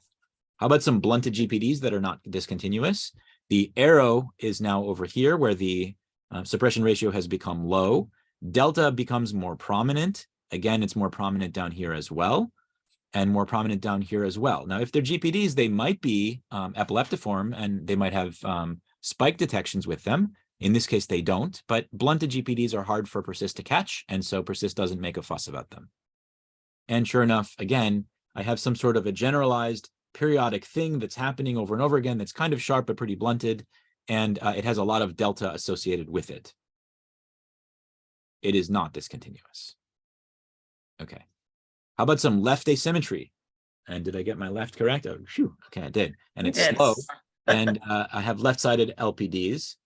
How about some blunted GPDs that are not discontinuous? The arrow is now over here where the suppression ratio has become low. Delta becomes more prominent. Again, it's more prominent down here as well, and more prominent down here as well. Now, if they're GPDs, they might be epileptiform, and they might have spike detections with them. In this case, they don't, but blunted GPDs are hard for Persyst to catch, and so Persyst doesn't make a fuss about them. And sure enough, again, I have some sort of a generalized periodic thing that's happening over and over again that's kind of sharp but pretty blunted, and it has a lot of delta associated with it. It is not discontinuous. Okay. How about some left asymmetry? And did I get my left correct? Oh, phew. Okay, I did. And it's slow. And I have left-sided LPDs.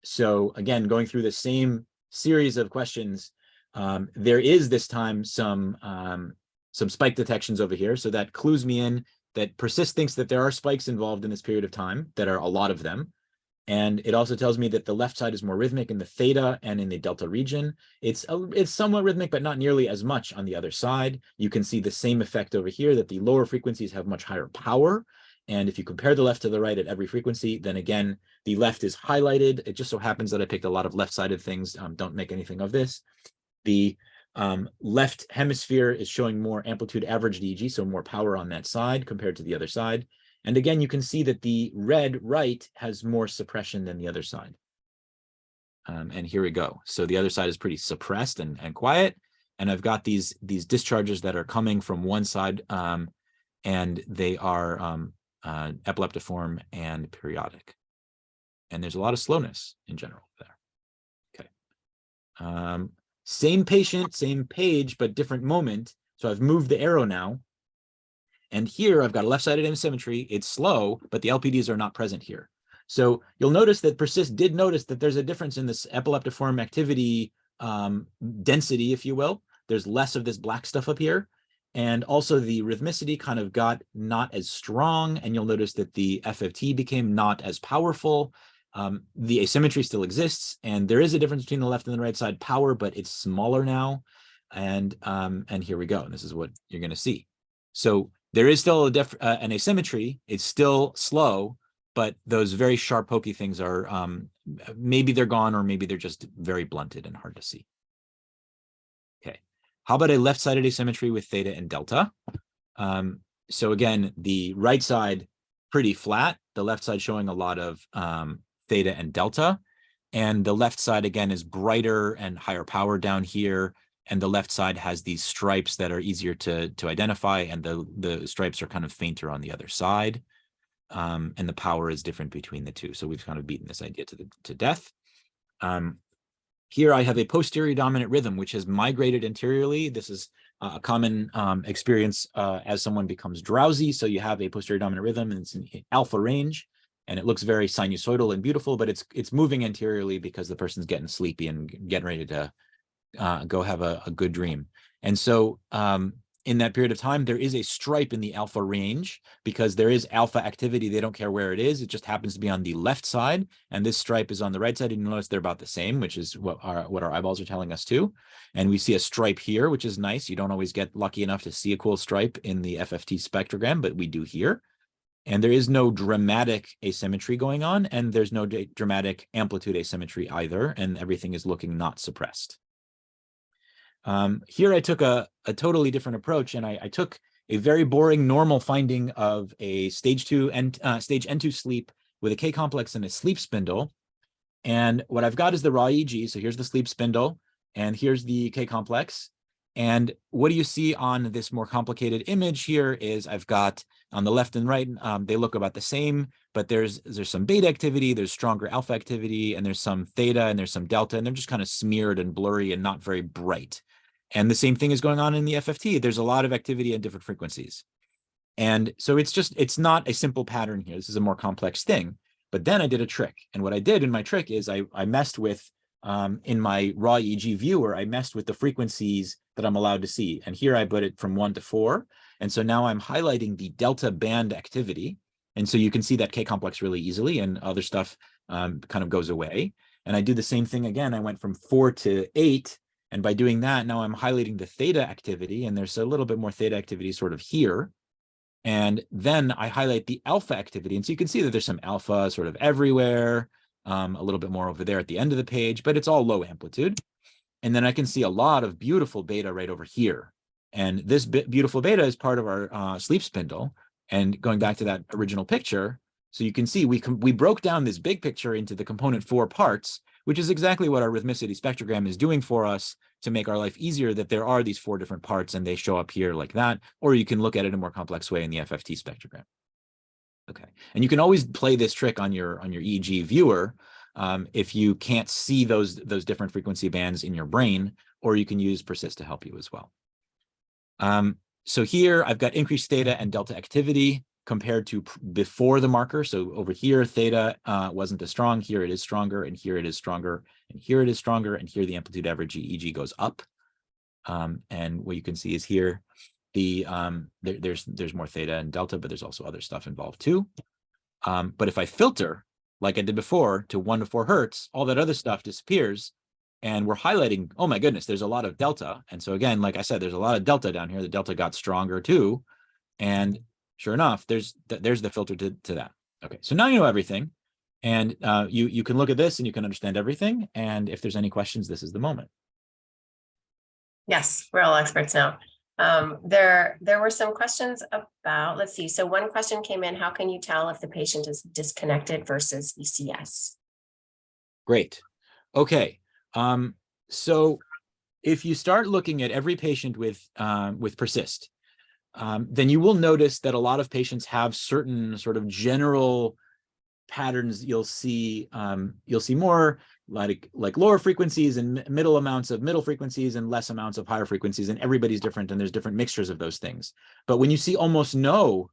So again, going through the same series of questions, there is this time some spike detections over here. So that clues me in that Persyst thinks that there are spikes involved in this period of time, that are a lot of them. And it also tells me that the left side is more rhythmic in the theta and in the delta region. It's somewhat rhythmic, but not nearly as much on the other side. You can see the same effect over here, that the lower frequencies have much higher power. And if you compare the left to the right at every frequency, then again, the left is highlighted. It just so happens that I picked a lot of left-sided things. Don't make anything of this. The left hemisphere is showing more amplitude averaged EEG, so more power on that side compared to the other side. And again, you can see that the red right has more suppression than the other side. And here we go. So the other side is pretty suppressed and quiet. And I've got these discharges that are coming from one side, and they are epileptiform and periodic. And there's a lot of slowness in general there. Okay. Same patient, same page, but different moment. So I've moved the arrow now. And here I've got a left-sided asymmetry. It's slow, but the LPDs are not present here. So you'll notice that Persyst did notice that there's a difference in this epileptiform activity density, if you will. There's less of this black stuff up here. And also the rhythmicity kind of got not as strong. And you'll notice that the FFT became not as powerful. The asymmetry still exists. And there is a difference between the left and the right side power, but it's smaller now. And here we go. And this is what you're going to see. So there is still an asymmetry. It's still slow, but those very sharp, pokey things are maybe they're gone, or maybe they're just very blunted and hard to see. Okay, how about a left-sided asymmetry with theta and delta? So again, the right side pretty flat, the left side showing a lot of theta and delta, and the left side again is brighter and higher power down here. And the left side has these stripes that are easier to identify, and the stripes are kind of fainter on the other side. And the power is different between the two. So we've kind of beaten this idea to death. Here I have a posterior dominant rhythm, which has migrated anteriorly. This is a common experience as someone becomes drowsy. So you have a posterior dominant rhythm, and it's in alpha range, and it looks very sinusoidal and beautiful, but it's moving anteriorly because the person's getting sleepy and getting ready to go have a good dream. And so in that period of time, there is a stripe in the alpha range because there is alpha activity. They don't care where it is. It just happens to be on the left side. And this stripe is on the right side. And you notice they're about the same, which is what our eyeballs are telling us too. And we see a stripe here, which is nice. You don't always get lucky enough to see a cool stripe in the FFT spectrogram, but we do here. And there is no dramatic asymmetry going on, and there's no dramatic amplitude asymmetry either. And everything is looking not suppressed. Here I took a totally different approach, and I took a very boring normal finding of a stage N2 sleep with a K complex and a sleep spindle. And what I've got is the raw EEG. So here's the sleep spindle, and here's the K complex. And what do you see on this more complicated image here is I've got on the left and right, they look about the same, but there's some beta activity, there's stronger alpha activity, and there's some theta, and there's some delta, and they're just kind of smeared and blurry and not very bright. And the same thing is going on in the FFT. There's a lot of activity at different frequencies. And so it's not a simple pattern here. This is a more complex thing. But then I did a trick. And what I did in my trick is I messed with, in my raw EEG viewer, I messed with the frequencies that I'm allowed to see. And here I put it from 1 to 4. And so now I'm highlighting the delta band activity. And so you can see that K complex really easily, and other stuff kind of goes away. And I do the same thing again. I went from 4 to 8. And by doing that, now I'm highlighting the theta activity, and there's a little bit more theta activity sort of here. And then I highlight the alpha activity. And so you can see that there's some alpha sort of everywhere, a little bit more over there at the end of the page, but it's all low amplitude. And then I can see a lot of beautiful beta right over here. And this beautiful beta is part of our sleep spindle. And going back to that original picture, So you can see we broke down this big picture into the component 4 parts, which is exactly what our rhythmicity spectrogram is doing for us to make our life easier, that there are these 4 different parts and they show up here like that, or you can look at it in a more complex way in the FFT spectrogram. Okay, and you can always play this trick on your EEG viewer if you can't see those different frequency bands in your brain, or you can use Persyst to help you as well. So here I've got increased theta and delta activity compared to before the marker. So over here, theta wasn't as strong. Here it is stronger, and here it is stronger, and here it is stronger, and here the amplitude average EEG goes up. And what you can see is here, there's more theta and delta, but there's also other stuff involved too. But if I filter, like I did before, to 1 to 4 hertz, all that other stuff disappears. And we're highlighting, oh my goodness, there's a lot of delta. And so again, like I said, there's a lot of delta down here. The delta got stronger too. And sure enough, there's the filter to that. Okay, so now you know everything. And you can look at this and you can understand everything. And if there's any questions, this is the moment. Yes, we're all experts now. There were some questions about, let's see. So one question came in, how can you tell if the patient is disconnected versus ECS? Great. Okay. So if you start looking at every patient with Persyst, then you will notice that a lot of patients have certain sort of general patterns. You'll see more like lower frequencies and middle amounts of middle frequencies and less amounts of higher frequencies, and everybody's different and there's different mixtures of those things. But when you see almost no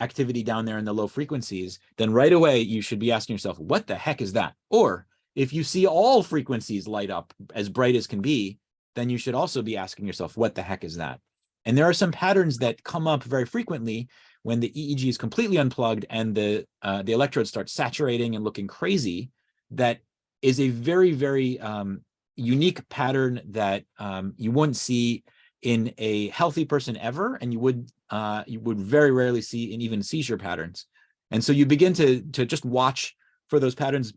activity down there in the low frequencies, then right away you should be asking yourself, what the heck is that? Or if you see all frequencies light up as bright as can be, then you should also be asking yourself, what the heck is that? And there are some patterns that come up very frequently when the EEG is completely unplugged and the electrodes start saturating and looking crazy. That is a very, very unique pattern that you wouldn't see in a healthy person ever, and you would very rarely see in even seizure patterns. And so you begin to just watch for those patterns.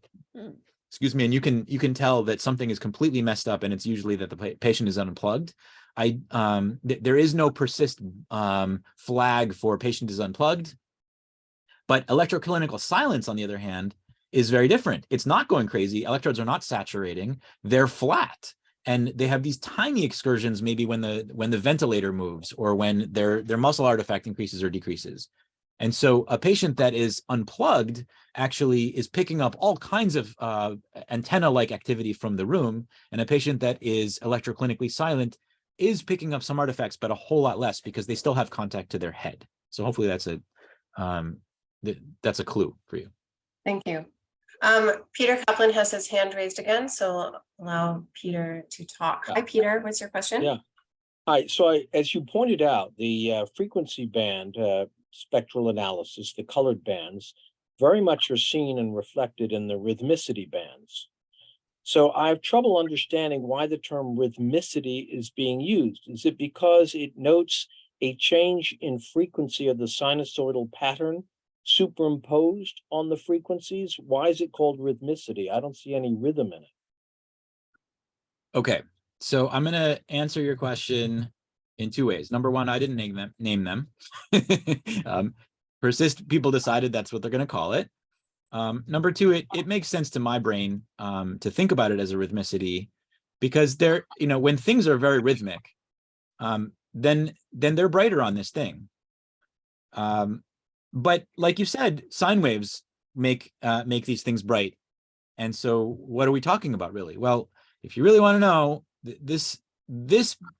Excuse me, and you can tell that something is completely messed up, and it's usually that the patient is unplugged. There is no Persyst flag for patient is unplugged, but electroclinical silence, on the other hand, is very different. It's not going crazy. Electrodes are not saturating. They're flat, and they have these tiny excursions, maybe when the ventilator moves or when their muscle artifact increases or decreases. And so a patient that is unplugged actually is picking up all kinds of antenna-like activity from the room, and a patient that is electroclinically silent is picking up some artifacts, but a whole lot less because they still have contact to their head. So hopefully that's a clue for you. Thank you. Peter Kaplan has his hand raised again, so allow Peter to talk. Hi, Peter, what's your question? Yeah. Hi, so as you pointed out, the frequency band spectral analysis, the colored bands, very much are seen and reflected in the rhythmicity bands. So I have trouble understanding why the term rhythmicity is being used. Is it because it notes a change in frequency of the sinusoidal pattern superimposed on the frequencies? Why is it called rhythmicity? I don't see any rhythm in it. Okay, so I'm going to answer your question in 2 ways. Number one, I didn't name them. Persyst people decided that's what they're going to call it. Number two, it makes sense to my brain to think about it as a rhythmicity, because they're, when things are very rhythmic, then they're brighter on this thing. But like you said, sine waves make these things bright. And so what are we talking about really? Well, if you really want to know, this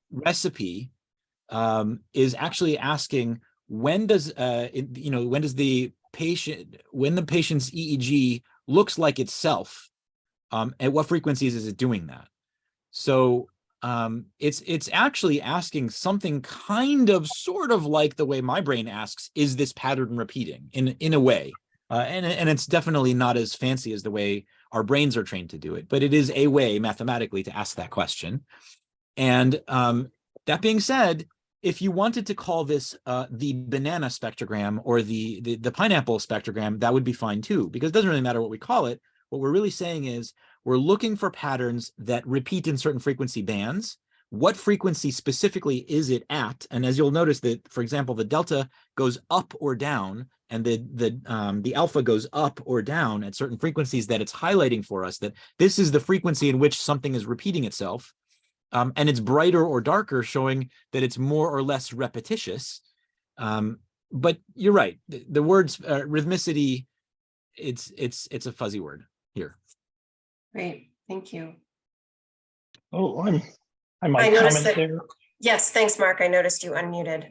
recipe is actually asking when the patient's EEG looks like itself, at what frequencies is it doing that? So it's actually asking something sort of like the way my brain asks, is this pattern repeating in a way? And it's definitely not as fancy as the way our brains are trained to do it, but it is a way mathematically to ask that question. And that being said, if you wanted to call this the banana spectrogram or the pineapple spectrogram, that would be fine too, because it doesn't really matter what we call it. What we're really saying is we're looking for patterns that repeat in certain frequency bands. What frequency specifically is it at? And as you'll notice that, for example, the delta goes up or down and the alpha goes up or down at certain frequencies, that it's highlighting for us that this is the frequency in which something is repeating itself. And it's brighter or darker, showing that it's more or less repetitious. But you're right. The words rhythmicity, it's a fuzzy word here. Great, thank you. Oh, I might noticed comment that. there. Yes, thanks, Mark. I noticed you unmuted.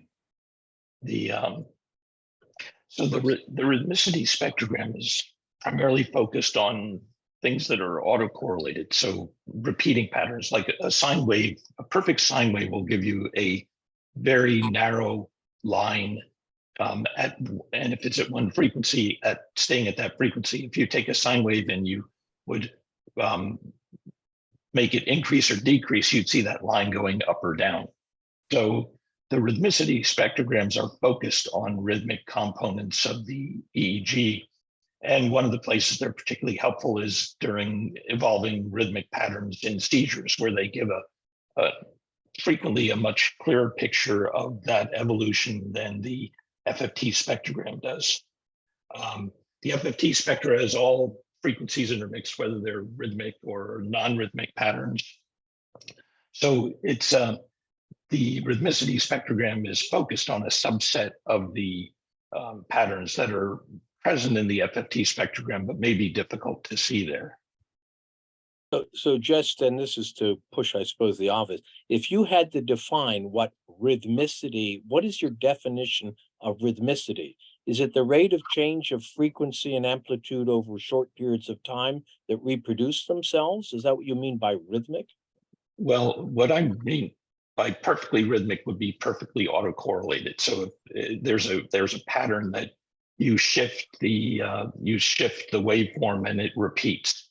So the rhythmicity spectrogram is primarily focused on things that are autocorrelated. So repeating patterns, like a sine wave, a perfect sine wave will give you a very narrow line and if it's at one frequency, staying at that frequency. If you take a sine wave and you would make it increase or decrease, you'd see that line going up or down. So the rhythmicity spectrograms are focused on rhythmic components of the EEG. And one of the places they're particularly helpful is during evolving rhythmic patterns in seizures, where they give frequently a much clearer picture of that evolution than the FFT spectrogram does. The FFT spectra is all frequencies intermixed, whether they're rhythmic or non-rhythmic patterns. So it's the rhythmicity spectrogram is focused on a subset of the patterns that are present in the FFT spectrogram, but may be difficult to see there. So just, and this is to push, I suppose, the obvious, if you had to define what rhythmicity, what is your definition of rhythmicity? Is it the rate of change of frequency and amplitude over short periods of time that reproduce themselves? Is that what you mean by rhythmic? Well, what I mean by perfectly rhythmic would be perfectly autocorrelated. So if there's a pattern that you shift the waveform and it repeats,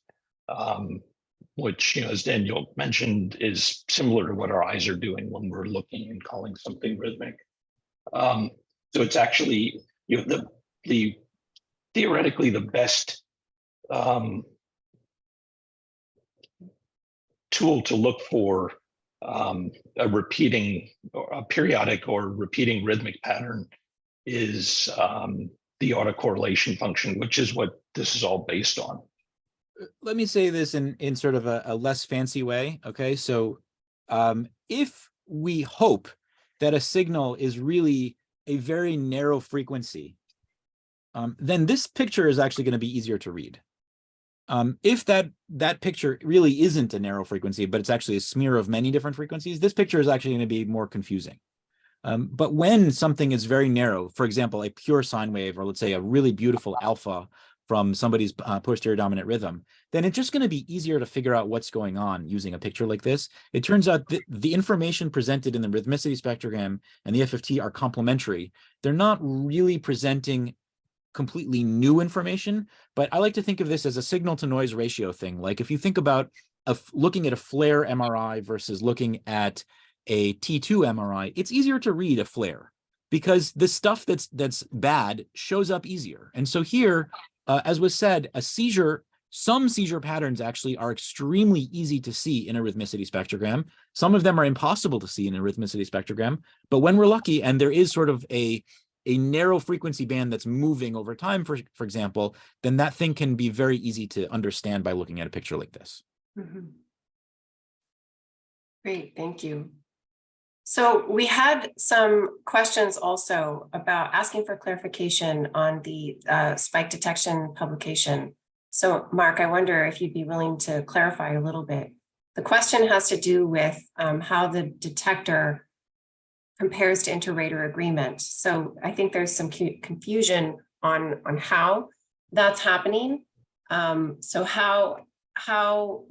which, as Daniel mentioned, is similar to what our eyes are doing when we're looking and calling something rhythmic. So it's actually the theoretically the best tool to look for a periodic or repeating rhythmic pattern is the autocorrelation function, which is what this is all based on. Let me say this in sort of a less fancy way. Okay, so if we hope that a signal is really a very narrow frequency, then this picture is actually going to be easier to read. If that picture really isn't a narrow frequency, but it's actually a smear of many different frequencies, this picture is actually going to be more confusing. But when something is very narrow, for example, a pure sine wave, or let's say a really beautiful alpha from somebody's posterior dominant rhythm, then it's just going to be easier to figure out what's going on using a picture like this. It turns out that the information presented in the rhythmicity spectrogram and the FFT are complementary. They're not really presenting completely new information, but I like to think of this as a signal to noise ratio thing. Like if you think about looking at a flare MRI versus looking at a T2 MRI, it's easier to read a flare because the stuff that's bad shows up easier. And so here, as was said, some seizure patterns actually are extremely easy to see in a rhythmicity spectrogram. Some of them are impossible to see in a rhythmicity spectrogram, but when we're lucky and there is sort of a narrow frequency band that's moving over time, for example, then that thing can be very easy to understand by looking at a picture like this. Mm-hmm. Great, thank you. So we had some questions also about asking for clarification on the spike detection publication. So Mark, I wonder if you'd be willing to clarify a little bit. The question has to do with how the detector compares to inter-rater agreement. So I think there's some confusion on how that's happening. So how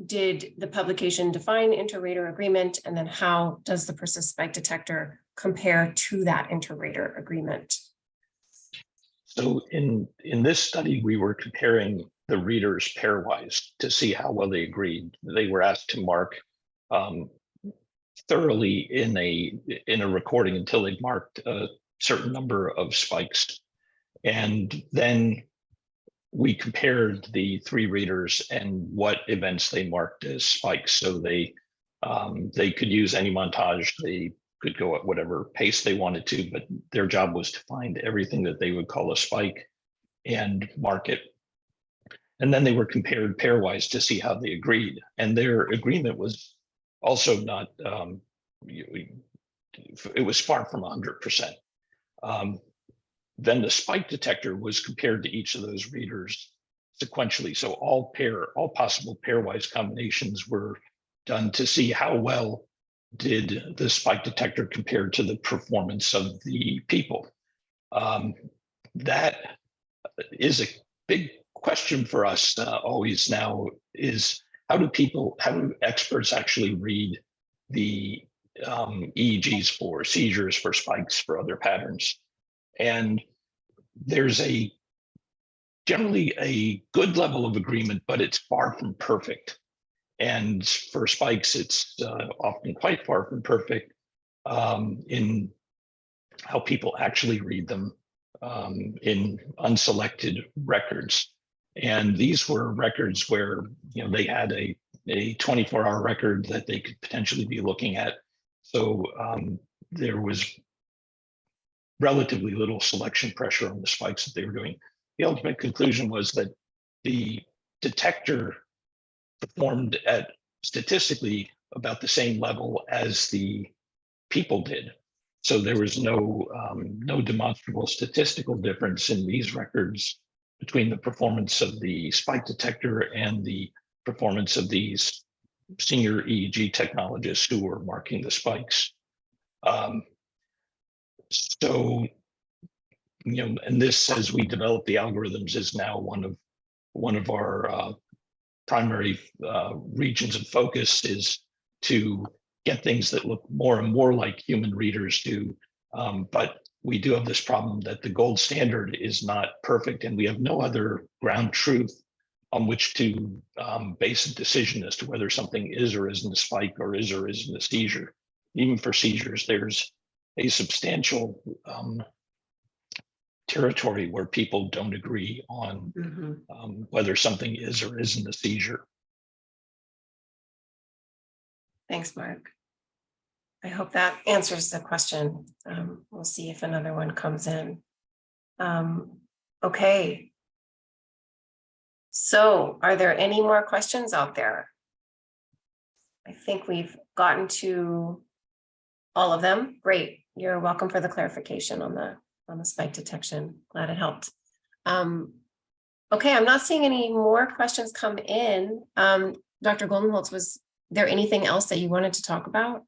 did the publication define inter-rater agreement, and then how does the Persyst spike detector compare to that inter-rater agreement? So in this study, we were comparing the readers pairwise to see how well they agreed. They were asked to mark thoroughly in a recording until they marked a certain number of spikes, and then we compared the three readers and what events they marked as spikes. So they could use any montage, they could go at whatever pace they wanted to, but their job was to find everything that they would call a spike and mark it. And then they were compared pairwise to see how they agreed. And their agreement was also not, it was far from 100%. Then the spike detector was compared to each of those readers sequentially. So all possible pairwise combinations were done to see how well did the spike detector compare to the performance of the people. That is a big question for us always now, is how do experts actually read the EEGs for seizures, for spikes, for other patterns? And there's generally a good level of agreement, but it's far from perfect. And for spikes, it's often quite far from perfect in how people actually read them in unselected records. And these were records where they had a 24-hour record that they could potentially be looking at. So there was relatively little selection pressure on the spikes that they were doing. The ultimate conclusion was that the detector performed at statistically about the same level as the people did. So there was no demonstrable statistical difference in these records between the performance of the spike detector and the performance of these senior EEG technologists who were marking the spikes. So, and this, as we develop the algorithms, is now one of our primary regions of focus, is to get things that look more and more like human readers do. But we do have this problem that the gold standard is not perfect, and we have no other ground truth on which to base a decision as to whether something is or isn't a spike, or isn't a seizure. Even for seizures, there's a substantial territory where people don't agree on whether something is or isn't a seizure. Thanks, Mark. I hope that answers the question. We'll see if another one comes in. Okay. So are there any more questions out there? I think we've gotten to all of them. Great. You're welcome for the clarification on the spike detection. Glad it helped. Okay, I'm not seeing any more questions come in. Dr. Goldenholz, was there anything else that you wanted to talk about?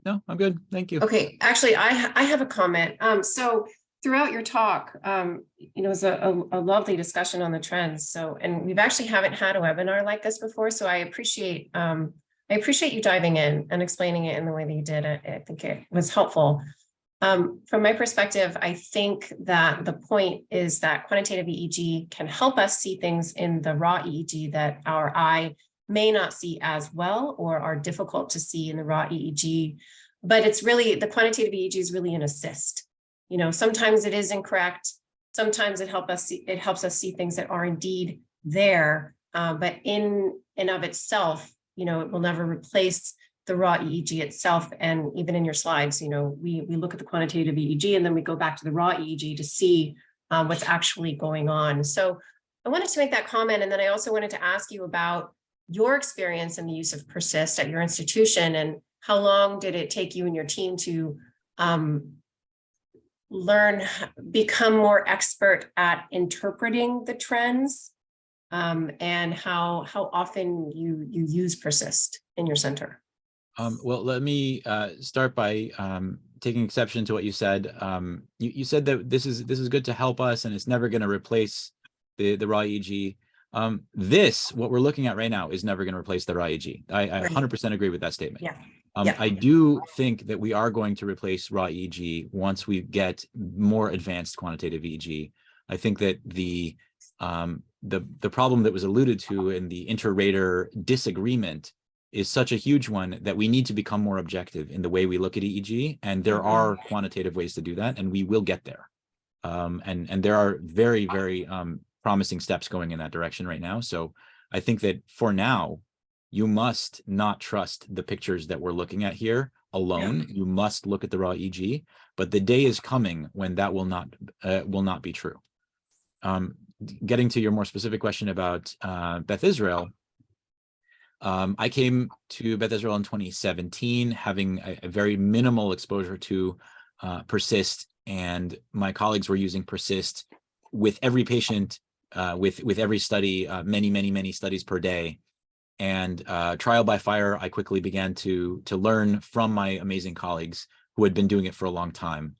No, I'm good. Thank you. Okay, actually, I have a comment. So throughout your talk, it was a lovely discussion on the trends. So, and we've actually haven't had a webinar like this before. So I appreciate you diving in and explaining it in the way that you did. I think it was helpful. From my perspective, I think that the point is that quantitative EEG can help us see things in the raw EEG that our eye may not see as well, or are difficult to see in the raw EEG. But it's really, the quantitative EEG is really an assist. Sometimes it is incorrect. Sometimes it helps us see things that are indeed there. But in and of itself, it will never replace the raw EEG itself. And even in your slides, we look at the quantitative EEG and then we go back to the raw EEG to see what's actually going on. So I wanted to make that comment. And then I also wanted to ask you about your experience in the use of Persyst at your institution, and how long did it take you and your team to become more expert at interpreting the trends, and how often you use Persyst in your center? Well, let me start by taking exception to what you said. You said that this is good to help us, and it's never going to replace the raw EEG. What we're looking at right now is never going to replace the raw EEG. I 100% agree with that statement. Yeah. I do think that we are going to replace raw EEG once we get more advanced quantitative EEG. I think that the problem that was alluded to in the inter-rater disagreement is such a huge one that we need to become more objective in the way we look at EEG, and there are quantitative ways to do that, and we will get there. And there are very, very promising steps going in that direction right now. So I think that for now, you must not trust the pictures that we're looking at here alone. You must look at the raw EEG, but the day is coming when that will not be true. Getting to your more specific question about Beth Israel, I came to Beth Israel in 2017, having a very minimal exposure to Persyst, and my colleagues were using Persyst with every patient, with every study, many studies per day. And trial by fire, I quickly began to learn from my amazing colleagues who had been doing it for a long time.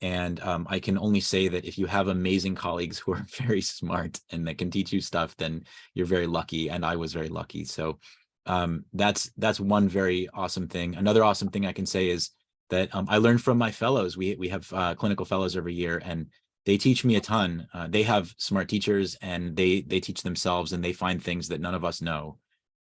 And I can only say that if you have amazing colleagues who are very smart and that can teach you stuff, then you're very lucky. And I was very lucky. So that's one very awesome thing. Another awesome thing I can say is that I learned from my fellows. We have clinical fellows every year, and they teach me a ton. They have smart teachers, and they teach themselves, and they find things that none of us know.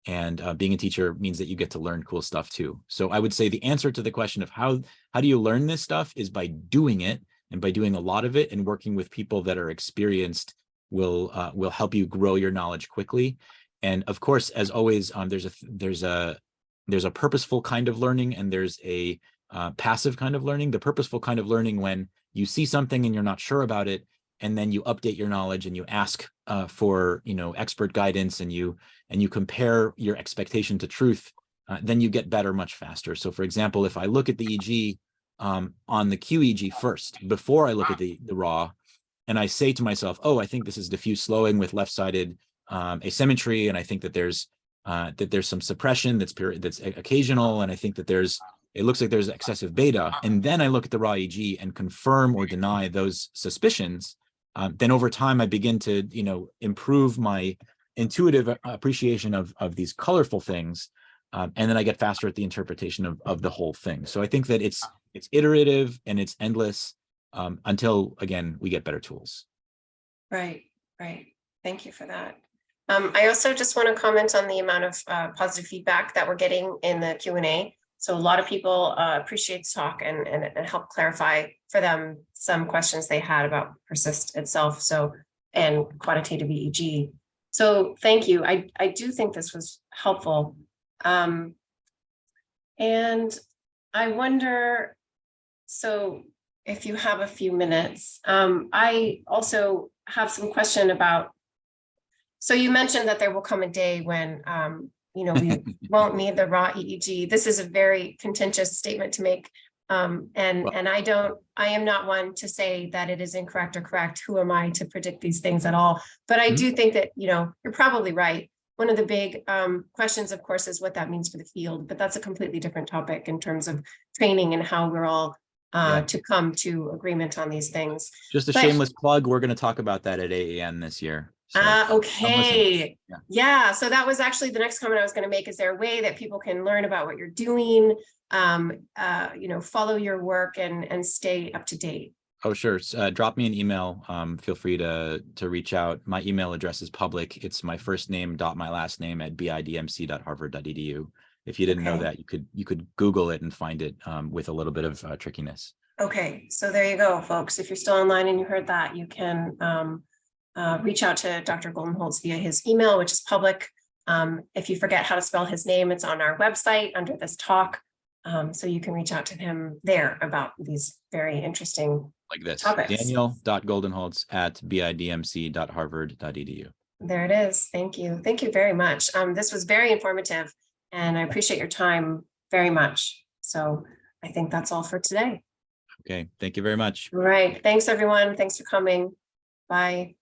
And being a teacher means that you get to learn cool stuff too. So I would say the answer to the question of how do you learn this stuff is by doing it, and by doing a lot of it and working with people that are experienced will help you grow your knowledge quickly. And of course, as always, there's a purposeful kind of learning, and there's a passive kind of learning. The purposeful kind of learning, when you see something and you're not sure about it, and then you update your knowledge and you ask for expert guidance, and you compare your expectation to truth, then you get better much faster. So for example, if I look at the EEG on the qEEG first, before I look at the raw, and I say to myself, oh, I think this is diffuse slowing with left-sided asymmetry, and I think that there's some suppression that's occasional, and I think that it looks like there's excessive beta, and then I look at the raw EEG and confirm or deny those suspicions, then over time I begin to improve my intuitive appreciation of these colorful things, and then I get faster at the interpretation of the whole thing. So I think that it's iterative and it's endless until, again, we get better tools. Right. Thank you for that. I also just want to comment on the amount of positive feedback that we're getting in the Q&A. So a lot of people appreciate the talk and help clarify for them some questions they had about Persyst itself, and quantitative EEG. So thank you. I do think this was helpful. And I wonder, so if you have a few minutes, I also have some question about, so you mentioned that there will come a day when we won't need the raw EEG. This is a very contentious statement to make. And I am not one to say that it is incorrect or correct. Who am I to predict these things at all? But I do think that, you're probably right. One of the big questions, of course, is what that means for the field, but that's a completely different topic in terms of training and how we're all to come to agreement on these things. Just a shameless plug. We're going to talk about that at AAN this year. So okay. Yeah. So that was actually the next comment I was going to make. Is there a way that people can learn about what you're doing, follow your work and stay up to date? Oh, sure. Drop me an email. Feel free to reach out. My email address is public. It's my first name dot my last name at bidmc.harvard.edu. If you didn't know that, you could Google it and find it with a little bit of trickiness. Okay. So there you go, folks. If you're still online and you heard that, you can reach out to Dr. Goldenholz via his email, which is public. If you forget how to spell his name, it's on our website under this talk. So you can reach out to him there about these very interesting topics. Daniel.goldenholz at bidmc.harvard.edu. There it is. Thank you. Thank you very much. This was very informative, and I appreciate your time very much. So I think that's all for today. Okay. Thank you very much. All right. Thanks, everyone. Thanks for coming. Bye.